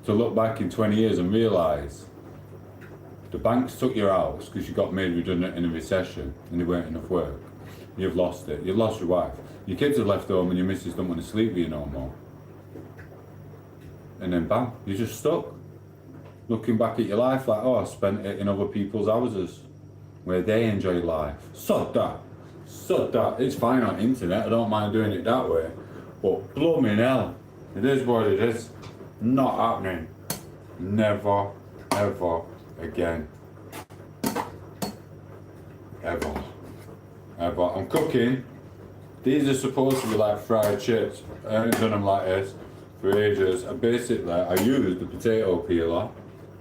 to look back in 20 years and realise the banks took your house because you got made redundant in a recession and there weren't enough work. You've lost it. You've lost your wife. Your kids have left home and your missus don't want to sleep with you no more. And then bam, you're just stuck. Looking back at your life like, oh, I spent it in other people's houses where they enjoy life. Sod that. It's fine on internet. I don't mind doing it that way. But blooming hell, it is what it is. Not happening. Never, ever again. Ever. I'm cooking. These are supposed to be like fried chips. I haven't done them like this for ages. And basically, I used the potato peeler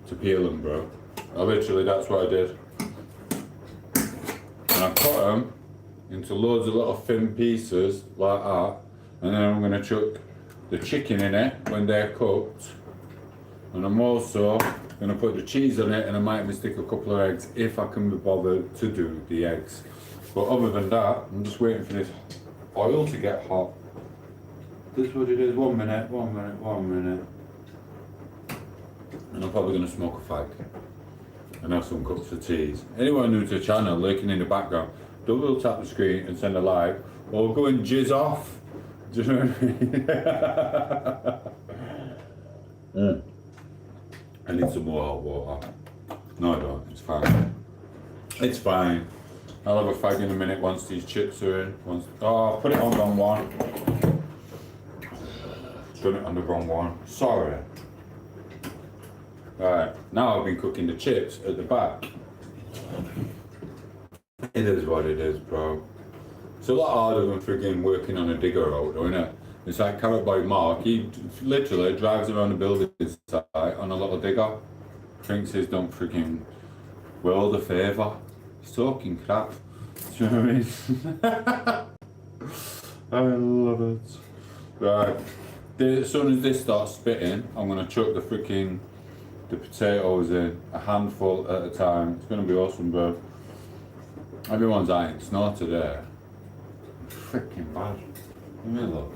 to peel them, bro. Literally, that's what I did. And I cut them into loads of little thin pieces like that. And then I'm going to chuck the chicken in it when they're cooked. And I'm also going to put the cheese on it, and I might even stick a couple of eggs if I can be bothered to do the eggs. But other than that, I'm just waiting for this oil to get hot. This is what it is. 1 minute. And I'm probably going to smoke a fag and have some cups of teas. Anyone new to the channel lurking in the background, double tap the screen and send a like, or go and jizz off. Do you know what I mean? I need some more hot water. No, I don't. It's fine. It's fine. I'll have a fag in a minute once these chips are in. Oh, put it on wrong one. Done it on the wrong one. Sorry. Right, now I've been cooking the chips at the back. It is what it is, bro. It's a lot harder than friggin' working on a digger out, isn't it? It's like Carrot Boy Mark, he literally drives around the building site on a little digger. Thinks he's done friggin' world a favour. He's talking crap. Do you know what I mean? I love it. Right, as soon as this starts spitting, I'm gonna chuck the potatoes in, a handful at a time. It's gonna be awesome, bro. Everyone's eyeing snow today. Freaking bad. Let me look.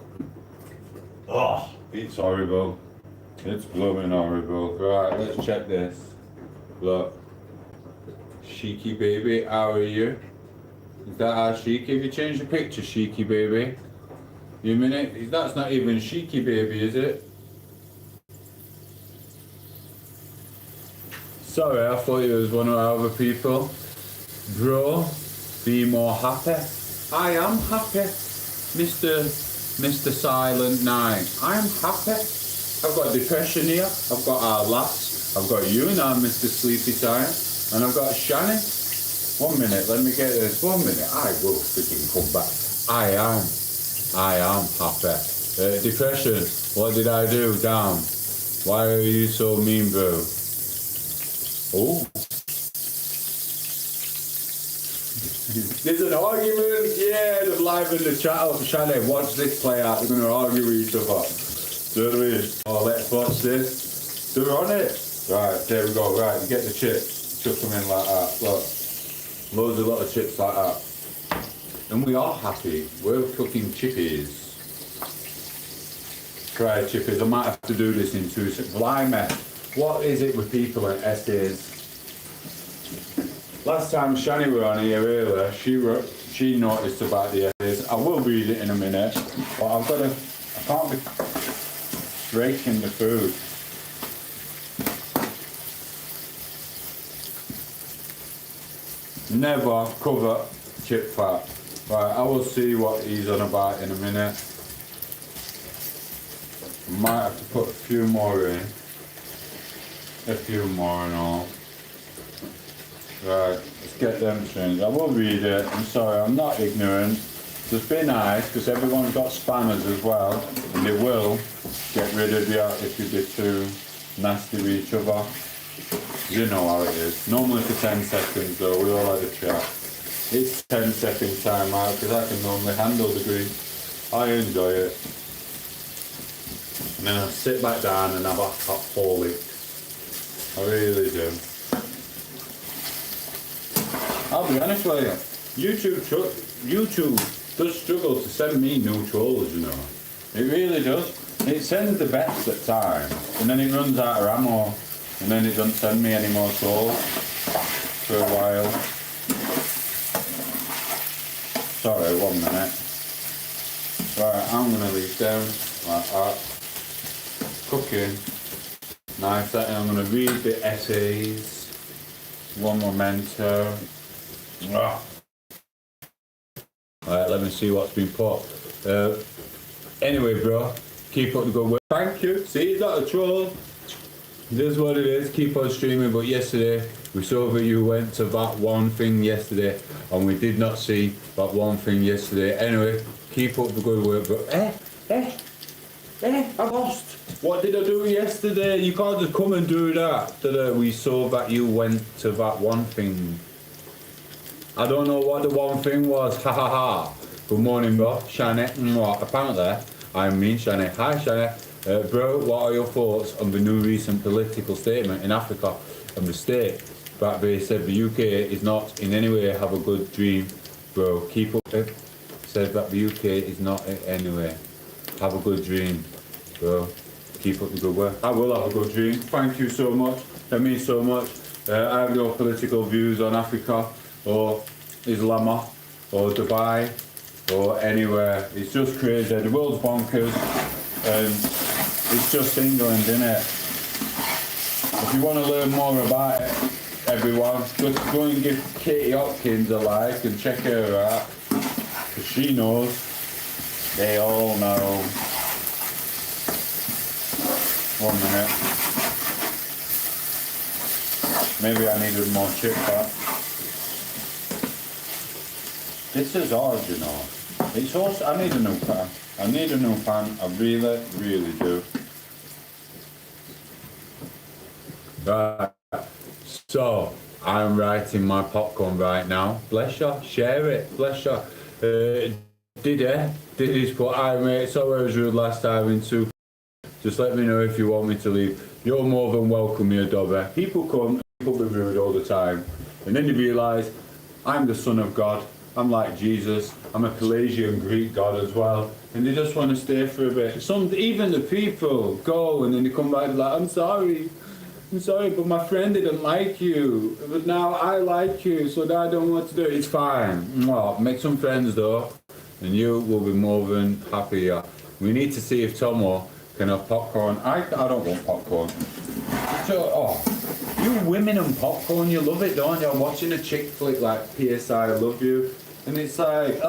Oh, it's horrible. It's blooming horrible. Right, let's check this. Look. Cheeky baby, how are you? Is that our Cheeky? Have you changed the picture, Cheeky baby? You minute? That's not even Cheeky baby, is it? Sorry, I thought it was one of our other people. Bro, be more happy. I am happy, Mr. Silent Night. I am happy. I've got depression here. I've got our lads. I've got you now, Mr. Sleepy Time. And I've got Shannon. 1 minute, let me get this. 1 minute, I will freaking come back. I am happy. Depression, what did I do? Damn. Why are you so mean, bro? Oh. There's an argument. Yeah, they've livened the chat up. Shannon, watch this play out. They're going to argue with each other. Do you know what I mean? Oh, let's watch this. They're on it. Right, there we go. Right, you get the chips. Chuck them in like that. Look. Loads of little chips like that. And we are happy. We're cooking chippies. Fried chippies. I might have to do this in 2 seconds. Blimey. What is it with people and essays? Last time Shani were on here earlier, she noticed about the essays. I will read it in a minute, but I can't be breaking the food. Never cover chip fat. Right, I will see what he's on about in a minute. Might have to put a few more in. A few more and all. Right, let's get them changed. I will read it. I'm sorry, I'm not ignorant. Just be nice, because everyone's got spammers as well, and they will get rid of you if you get too nasty with each other. You know how it is. Normally for 10 seconds though, we all had a chat. It's 10-second time out, because I can normally handle the grief. I enjoy it. And then I sit back down and have a hot whole lick. I really do. I'll be honest with you, YouTube does struggle to send me new trolls, you know. It really does. It sends the best at times, and then it runs out of ammo, and then it doesn't send me any more trolls for a while. Sorry, 1 minute. Right, I'm gonna leave them like that. Cooking. Nice, that, and I'm gonna read the essays. One memento. Right, let me see what's been put. Anyway, bro, keep up the good work. Thank you. See, he's not a troll. This is what it is. Keep on streaming. But yesterday, we saw that you went to that one thing yesterday, and we did not see that one thing yesterday. Anyway, keep up the good work. But I lost. What did I do yesterday? You can't just come and do that. We saw that you went to that one thing. I don't know what the one thing was. Ha ha ha. Good morning, bro. Shani. Apparently, I mean Shani. Hi, Shani. Bro, what are your thoughts on the new recent political statement in Africa and the state that they said the UK is not in any way have a good dream? Bro, keep up. Said that the UK is not in any way have a good dream. Bro, keep up the good work. I will have a good dream. Thank you so much. That means so much. I have no political views on Africa or Islam or Dubai or anywhere. It's just crazy. The world's bonkers and it's just England, isn't it? If you want to learn more about it, everyone. Just go and give Katie Hopkins a like and check her out. Because she knows. They all know. 1 minute. Maybe I needed more chip back. This is hard, you know. It's also, I need a new pan. I need a new pan. I really, really do. Right. So, I'm writing my popcorn right now. Bless you. Share it. Bless you. Diddy's put, "Hi mate, sorry I was rude last time in soup. Just let me know if you want me to leave. You're more than welcome here, Dobby." People come, people be rude all the time. And then you realise, I'm the son of God. I'm like Jesus. I'm a Pelagian Greek God as well. And they just want to stay for a bit. Even the people go and then they come back like, I'm sorry, but my friend didn't like you. But now I like you, so now I don't know what to do. It's fine. Well, make some friends though, and you will be more than happier. We need to see if Tomo can have popcorn. I don't want popcorn. So, you women and popcorn, you love it, don't you? Watching a chick flick like P.S. I Love You, and it's like,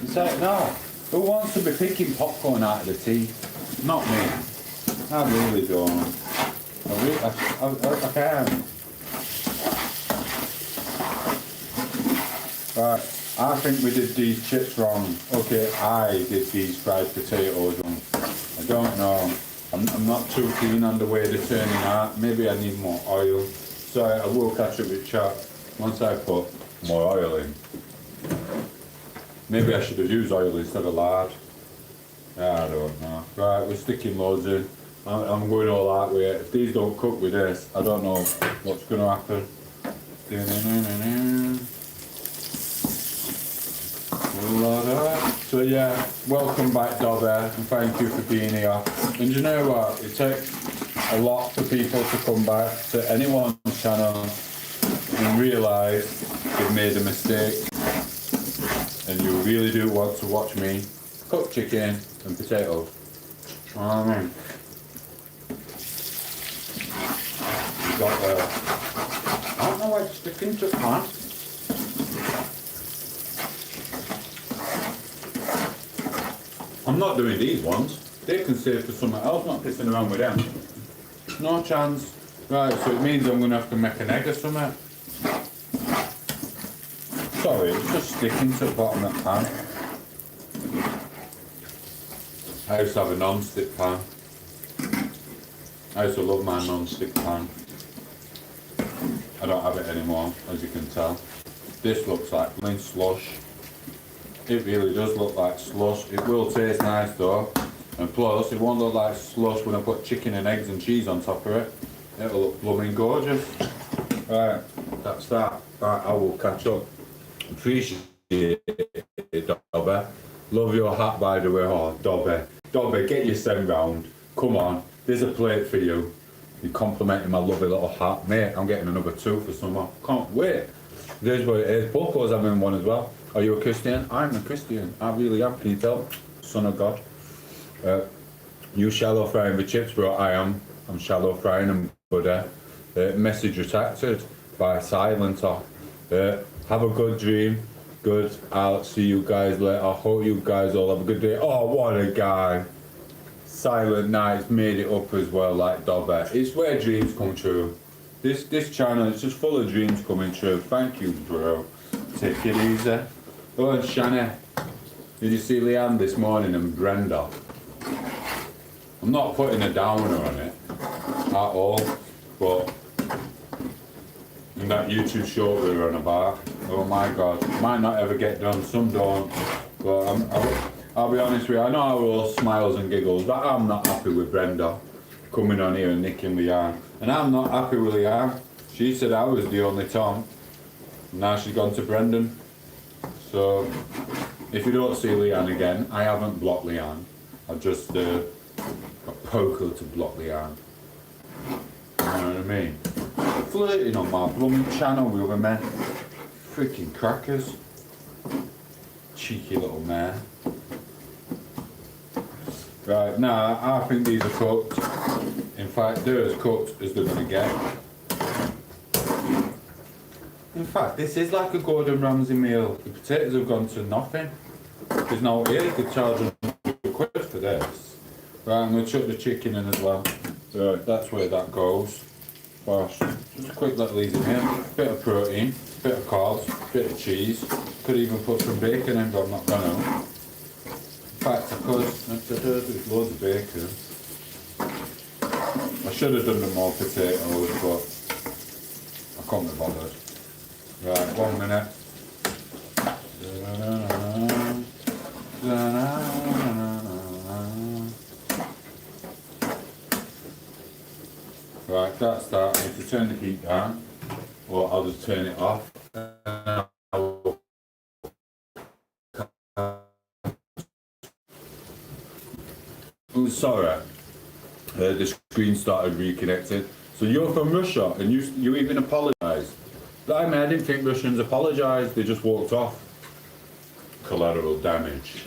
it's like, no. Who wants to be picking popcorn out of the tea? Not me. I really don't. I can. Right, I think we did these chips wrong. Okay, I did these fried potatoes wrong. I don't know. I'm not too keen on the way they're turning out. Maybe I need more oil. So I will catch up with chat once I put more oil in. Maybe I should have used oil instead of lard. I don't know. Right, we're sticking loads in. I'm going all that way. If these don't cook with this, I don't know what's going to happen. So yeah, welcome back, Dobby, and thank you for being here. And you know what? It takes a lot for people to come back to anyone's channel and realise they've made a mistake. And you really do want to watch me cook chicken and potatoes. Got I don't know why it's sticking to pan. I'm not doing these ones. They can save for something else, not pissing around with them. No chance. Right, so it means I'm going to have to make an egg or something. Sorry, it's just sticking to the bottom of the pan. I used to have a non-stick pan. I used to love my non-stick pan. I don't have it anymore, as you can tell. This looks like plain slush. It really does look like slush. It will taste nice though. And plus, it won't look like slush when I put chicken and eggs and cheese on top of it. It'll look blooming gorgeous. Right, that's that. Right, I will catch up. Appreciate it, Dobby. Love your hat, by the way. Oh, Dobby. Dobby, get your send round. Come on, there's a plate for you. You're complimenting my lovely little hat. Mate, I'm getting another 2 for summer. Can't wait. There's what it is. Poco's having one as well. Are you a Christian? I'm a Christian. I really am. Can you tell? Son of God. You shallow frying the chips, bro. I am. I'm shallow frying them, buddy. Message retracted by Silenter. Have a good dream. Good. I'll see you guys later. I hope you guys all have a good day. Oh, what a guy. Silent Night's made it up as well, like Dobby. It's where dreams come true. This channel is just full of dreams coming true. Thank you, bro. Take it easy. Oh, and Shanna, did you see Leanne this morning and Brenda? I'm not putting a downer on it at all, but in that YouTube short we were on about, oh my God, might not ever get done, some don't, but I'll be honest with you, I know I will smiles and giggles, but I'm not happy with Brenda coming on here and nicking Leanne, and I'm not happy with Leanne. She said I was the only Tom, now she's gone to Brendan. So if you don't see Leanne again, I haven't blocked Leanne, I just got Poco to block Leanne. You know what I mean? Flirting on my blooming channel with other men. Freaking crackers. Cheeky little man. Right, now I think these are cooked. In fact, they're as cooked as they're gonna get. In fact, this is like a Gordon Ramsay meal. The potatoes have gone to nothing. There's no here, you could charge them £2 for this. Right, I'm going to chuck the chicken in as well. Right, that's where that goes. Gosh, just a quick little easy meal. Bit of protein, bit of carbs, bit of cheese. Could even put some bacon in, but I'm not going to. In fact, I could. There's loads of bacon. I should have done the more potatoes, but I can't be bothered. Right, 1 minute. Right, that's that. I need to turn the heat down, or I'll just turn it off. I'm sorry, the screen started reconnected. So you're from Russia, and you even apologised. I mean, I didn't think Russians apologised, they just walked off. Collateral damage.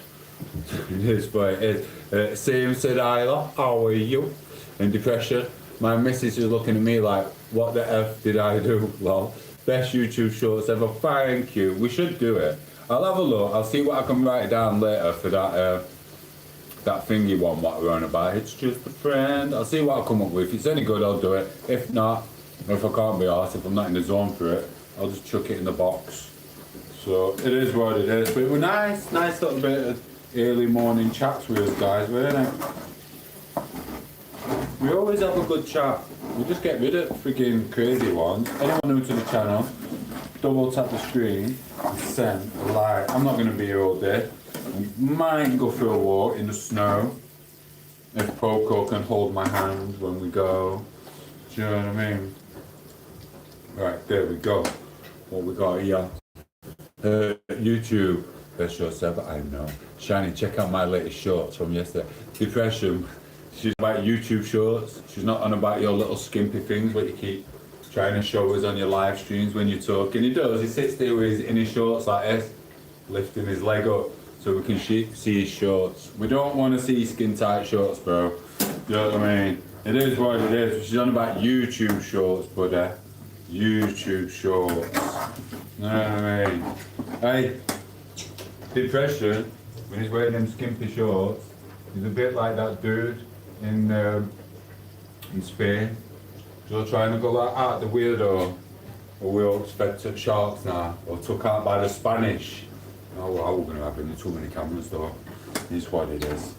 It is what it is. Same said Isla, how are you? In depression. My missus is looking at me like, what the F did I do? Well, best YouTube shorts ever, thank you. We should do it. I'll have a look, I'll see what I can write down later for that that thingy one what we're on about. It's just a friend. I'll see what I come up with. If it's any good, I'll do it. If not, if I can't be arsed, if I'm not in the zone for it, I'll just chuck it in the box. So it is what it is. But it was nice little bit of early morning chats with us guys, weren't it? We always have a good chat. We just get rid of freaking crazy ones. Anyone new to the channel, double tap the screen and send a like. I'm not going to be here all day. We might go for a walk in the snow if Poco can hold my hand when we go. Do you know what I mean? Right, there we go. What we got here? YouTube, best shorts ever, I know. Shiny, check out my latest shorts from yesterday. Depression, she's about YouTube shorts. She's not on about your little skimpy things what you keep trying to show us on your live streams when you're talking. He does, he sits there with in his shorts like this, lifting his leg up so we can see his shorts. We don't want to see skin tight shorts, bro. You know what I mean? It is what it is. She's on about YouTube shorts, buddy. YouTube shorts. You know what I mean? Hey, depression, when he's wearing them skimpy shorts, he's a bit like that dude in Spain. Just trying to go like out the weirdo, or we all expected sharks now, or took out by the Spanish. Oh, well, I was going to have him, too many cameras though. It's what it is.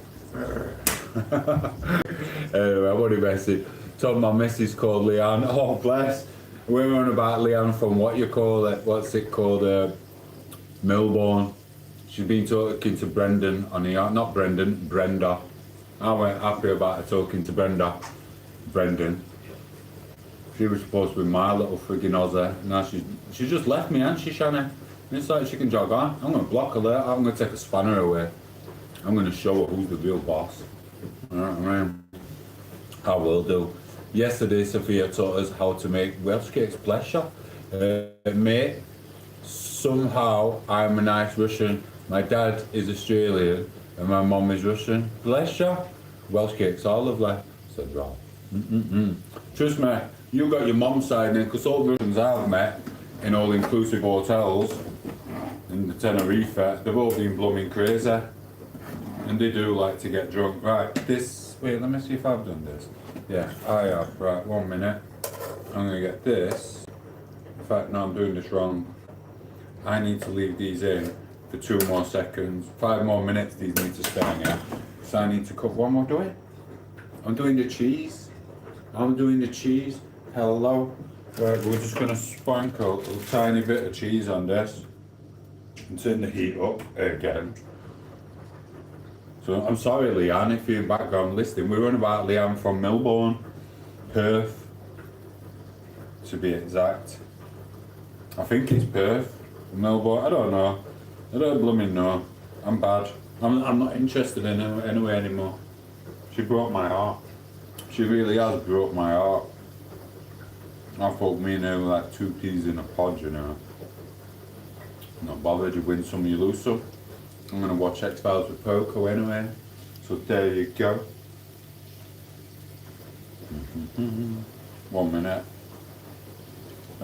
Anyway, what a message. Told my missus called Leanne. Oh, bless. We were on about Leanne from what you call it, what's it called, Melbourne. She's been talking to Brendan on the, not Brendan, Brenda. I went happy about her talking to Brendan. She was supposed to be my little friggin' Aussie. Now she just left me, and she, Shannon. And it's like she can jog on. I'm going to block her there. I'm going to take a spanner away. I'm going to show her who's the real boss. You know what I mean? I will do. Yesterday, Sophia taught us how to make Welsh cakes. Bless her. Mate, somehow I'm a nice Russian. My dad is Australian and my mum is Russian. Bless her. Welsh cakes are lovely. Said Rob. Trust me, you got your mum's side in, because all the Russians I've met in all-inclusive hotels in the Tenerife, they've all been blooming crazy. And they do like to get drunk. Right, this, wait, let me see if I've done this. Yeah, I have. Right, 1 minute. I'm going to get this. In fact, no, I'm doing this wrong. I need to leave these in for 2 more seconds. 5 more minutes these need to stay in here. So I need to cut one more, do it? I'm doing the cheese. Hello. Right, we're just going to sprinkle a tiny bit of cheese on this. And turn the heat up again. So I'm sorry, Leanne, if you're in background listening. We're on about Leanne from Melbourne, Perth, to be exact. I think it's Perth, Melbourne. I don't know. I don't blooming know. I'm bad. I'm not interested in her anyway anymore. She broke my heart. She really has broke my heart. I thought me and her were like 2 peas in a pod, you know. Not bothered. You win some, you lose some. I'm going to watch X-Files with Poco anyway, so there you go. 1 minute.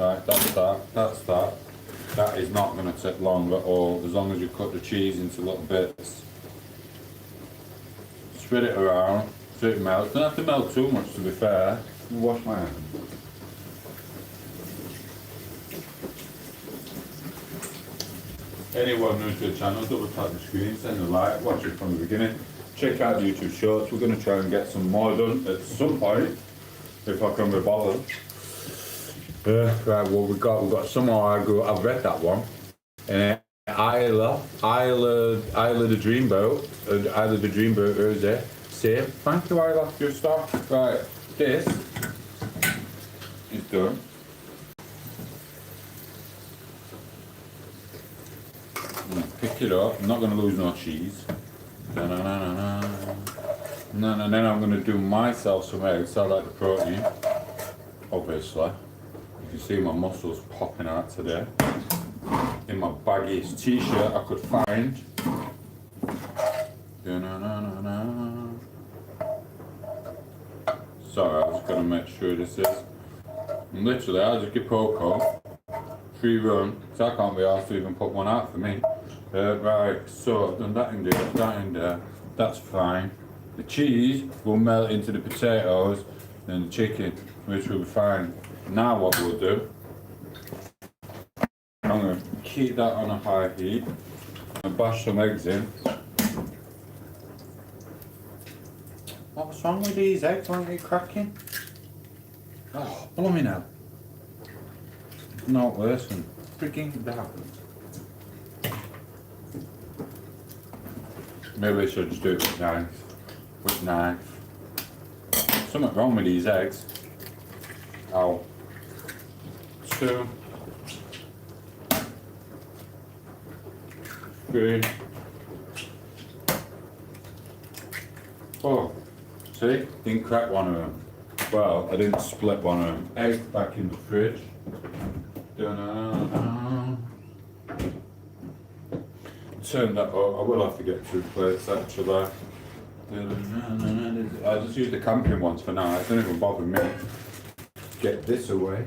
Right, that's that, that's that. That is not going to take long at all, as long as you cut the cheese into little bits. Spread it around so it melts. Don't have to melt too much, to be fair. Wash my hands. Anyone new to the channel, double tap the screen, send a like, watch it from the beginning. Check out the YouTube shorts. We're going to try and get some more done at some point, if I can be bothered. Right, well we've got some more aggro. I've read that one. Isla the Dreamboat, Isla the Dreamboat Rosé. Same. Thank you, Isla, your star. Right, this is done. Pick it up. I'm not going to lose no cheese. And then I'm going to do myself some eggs. I like the protein, obviously. You can see my muscles popping out today. In my baggiest t-shirt I could find. Sorry, I was going to make sure this is. And literally, I'll just give Poco free run, so I can't be asked to even put one out for me. Right, so I've done that in there, that in there. That's fine. The cheese will melt into the potatoes and the chicken, which will be fine. Now what we'll do, I'm going to keep that on a high heat and bash some eggs in. What's wrong with these eggs? Aren't they cracking? Oh, blow me now. Not worse than freaking that. Maybe I should just do it with knife. With knife. Something wrong with these eggs. Ow. 2, 3. Oh, see? Didn't crack one of them. Well, I didn't split one of them. Egg back in the fridge. Turn that up. I will have to get 2 plates actually. I'll just use the camping ones for now. It doesn't even bother me. Get this away.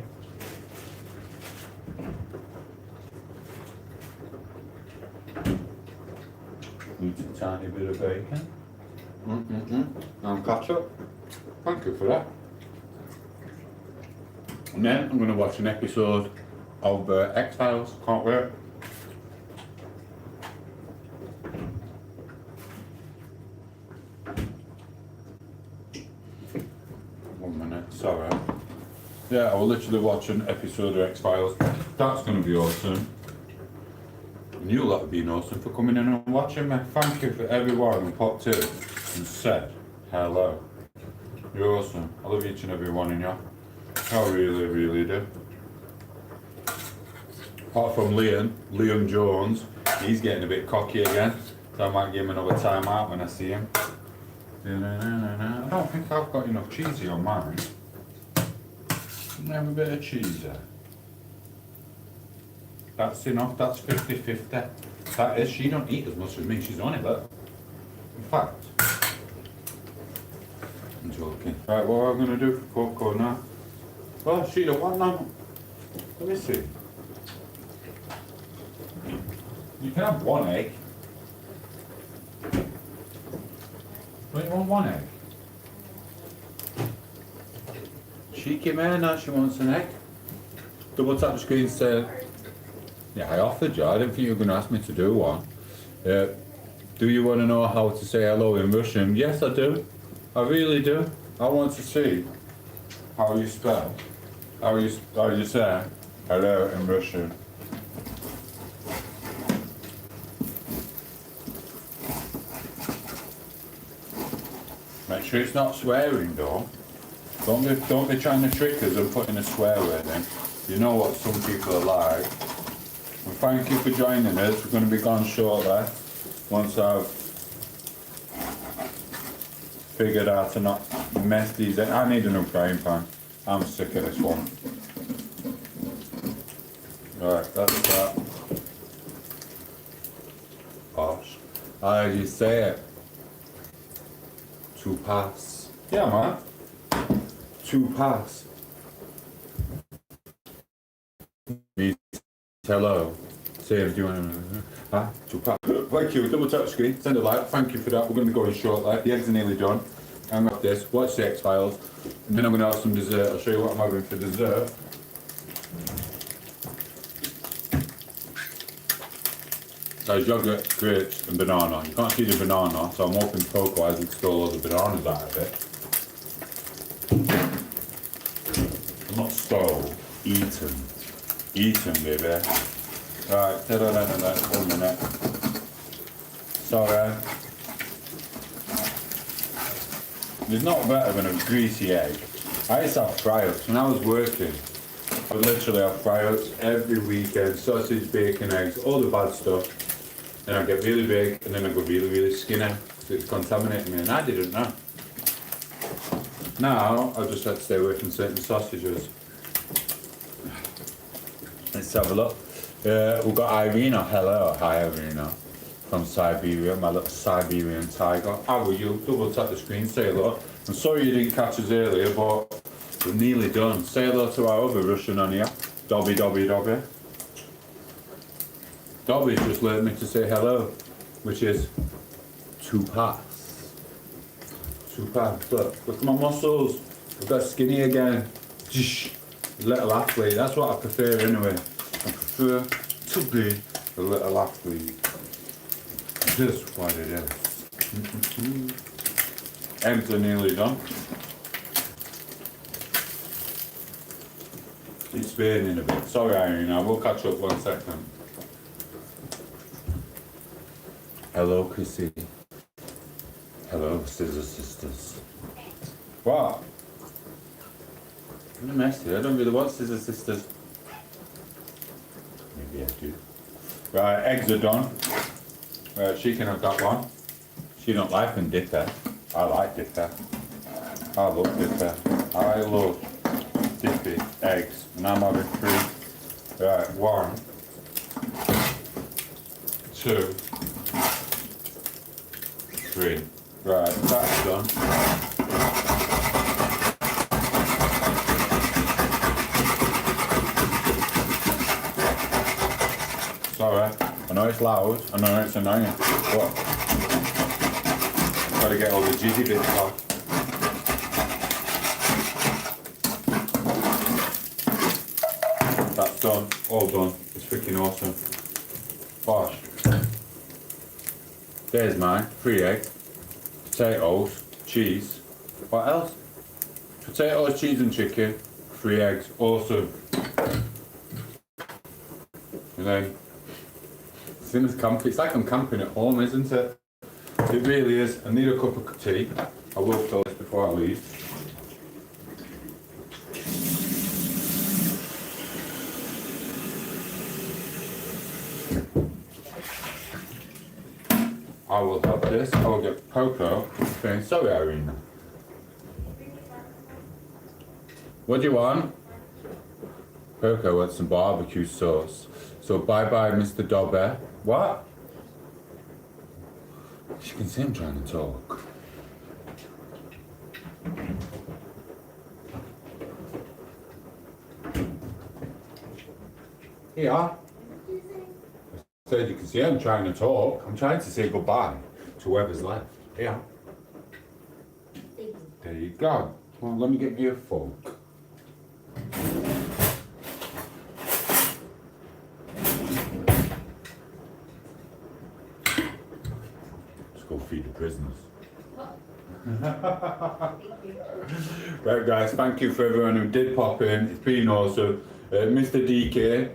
Needs a tiny bit of bacon. And ketchup. Thank you for that. And then I'm going to watch an episode of X-Files. Can't wait. Sorry. Yeah, I will literally watch an episode of X-Files. That's going to be awesome. And you'll have been awesome for coming in and watching me. Thank you for everyone who popped in and said hello. You're awesome. I love each and every one of you. I really, really do. Apart from Liam Jones, he's getting a bit cocky again. So I might give him another time out when I see him. I don't think I've got enough cheesy on mine. Have a bit of cheese there. That's enough, that's 50-50. That is, she don't eat as much as me, she's only little. In fact, I'm joking. Right, what am I going to do for Coco now? Well, she don't want none. Let me see. You can have 1 egg. Don't you want 1 egg? Cheeky man, now she wants an egg. Double tap the screen, say, yeah, I offered you, I didn't think you were going to ask me to do one. Do you want to know how to say hello in Russian? Yes, I do. I really do. I want to see how you spell, how you say hello in Russian. Make sure it's not swearing though. Don't be trying to trick us and putting a swear word in. You know what some people are like. And thank you for joining us. We're going to be gone shortly. Once I've figured out to not mess these in. I need a new frying pan. I'm sick of this one. Right, that's that. Gosh. How do you say it? To pass. Yeah, man. To pass. hello. Say, do you want to... Huh? Thank you, double tap the screen, send a like, thank you for that. We're going to be going shortly. The eggs are nearly done. I'm going to have this, watch the X-Files, and then I'm going to have some dessert. I'll show you what I'm having for dessert. There's yogurt, grapes and banana. You can't see the banana, so I'm hoping poke-wise we can stole all the bananas out of it. Not stole, eaten. Eaten, baby. Right, 1 minute. Sorry. There's not better than a greasy egg. I used to have fry-ups. When I was working, I would literally have fry-ups every weekend. Sausage, bacon, eggs, all the bad stuff. Then I'd get really big, and then I'd go really, really skinny. So it's contaminating me, and I didn't know. Now, I just had to stay away from certain sausages. Let's have a look. We've got Irina. Hello, hi Irina. From Siberia, my little Siberian tiger. How are you? Double tap the screen, say hello. I'm sorry you didn't catch us earlier, but we're nearly done. Say hello to our other Russian on here. Dobby. Dobby just learned me to say hello, which is to pass. To pass. Look at my muscles. I've got skinny again. Little athlete. That's what I prefer anyway. I prefer to be a little athlete. Just what it is. Eggs are nearly done. It's burning a bit. Sorry, Irene, we'll catch up 1 second. Hello, Chrissy. Hello, Scissor Sisters. What? I'm messy. I don't really want Scissor Sisters. Maybe I do. Right, eggs are done. She can have that one. She don't like them dipper. I like dipper. I love dipper. I love dippy eggs. And I'm having 3. Right, 1, 2, 3. Right, that's done. Sorry, I know it's loud, I know it's annoying, but I've got to get all the jizzy bits off. That's done, all done. It's freaking awesome. Bosh. There's mine, 3 eggs, potatoes, cheese. What else? Potatoes, cheese and chicken, 3 eggs, awesome. And then, it's like I'm camping at home, isn't it? It really is. I need a cup of tea. I will fill this before I leave. I will have this. I will get cocoa. Okay, sorry, Irene. What do you want? Cocoa wants some barbecue sauce. So bye-bye, Mr. Dobber. What? You can see I'm trying to talk. Yeah. So you can see I'm trying to talk. I'm trying to say goodbye to whoever's left. Yeah. There you go. Well, let me get you a fork. Go feed the prisoners. Right guys, thank you for everyone who did pop in. It's been awesome. Mr. DK,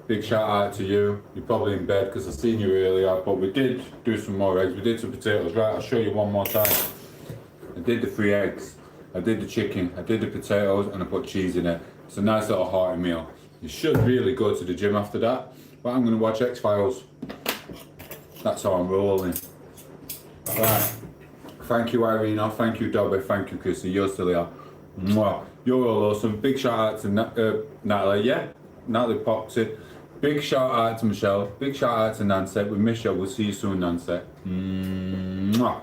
big shout out to you. You're probably in bed because I seen you earlier, but we did do some more eggs. We did some potatoes. Right, I'll show you one more time. I did the 3 eggs. I did the chicken. I did the potatoes and I put cheese in it. It's a nice little hearty meal. You should really go to the gym after that. But I'm going to watch X-Files. That's how I'm rolling. Right. Thank you, Irina. Thank you, Dobby. Thank you, Chrissy. You're still here. Mwah. You're all awesome. Big shout out to Natalie. Yeah, Natalie pops it. Big shout out to Michelle. Big shout out to Nancy. We miss you. We'll see you soon, Nancy. Mwah.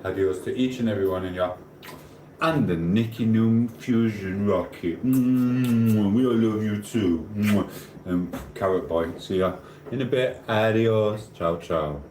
Adios to each and every one in you. and the Nicky Noom Fusion Rocket. We all love you too. Carrot Boy, see ya in a bit. Adios. Ciao, ciao.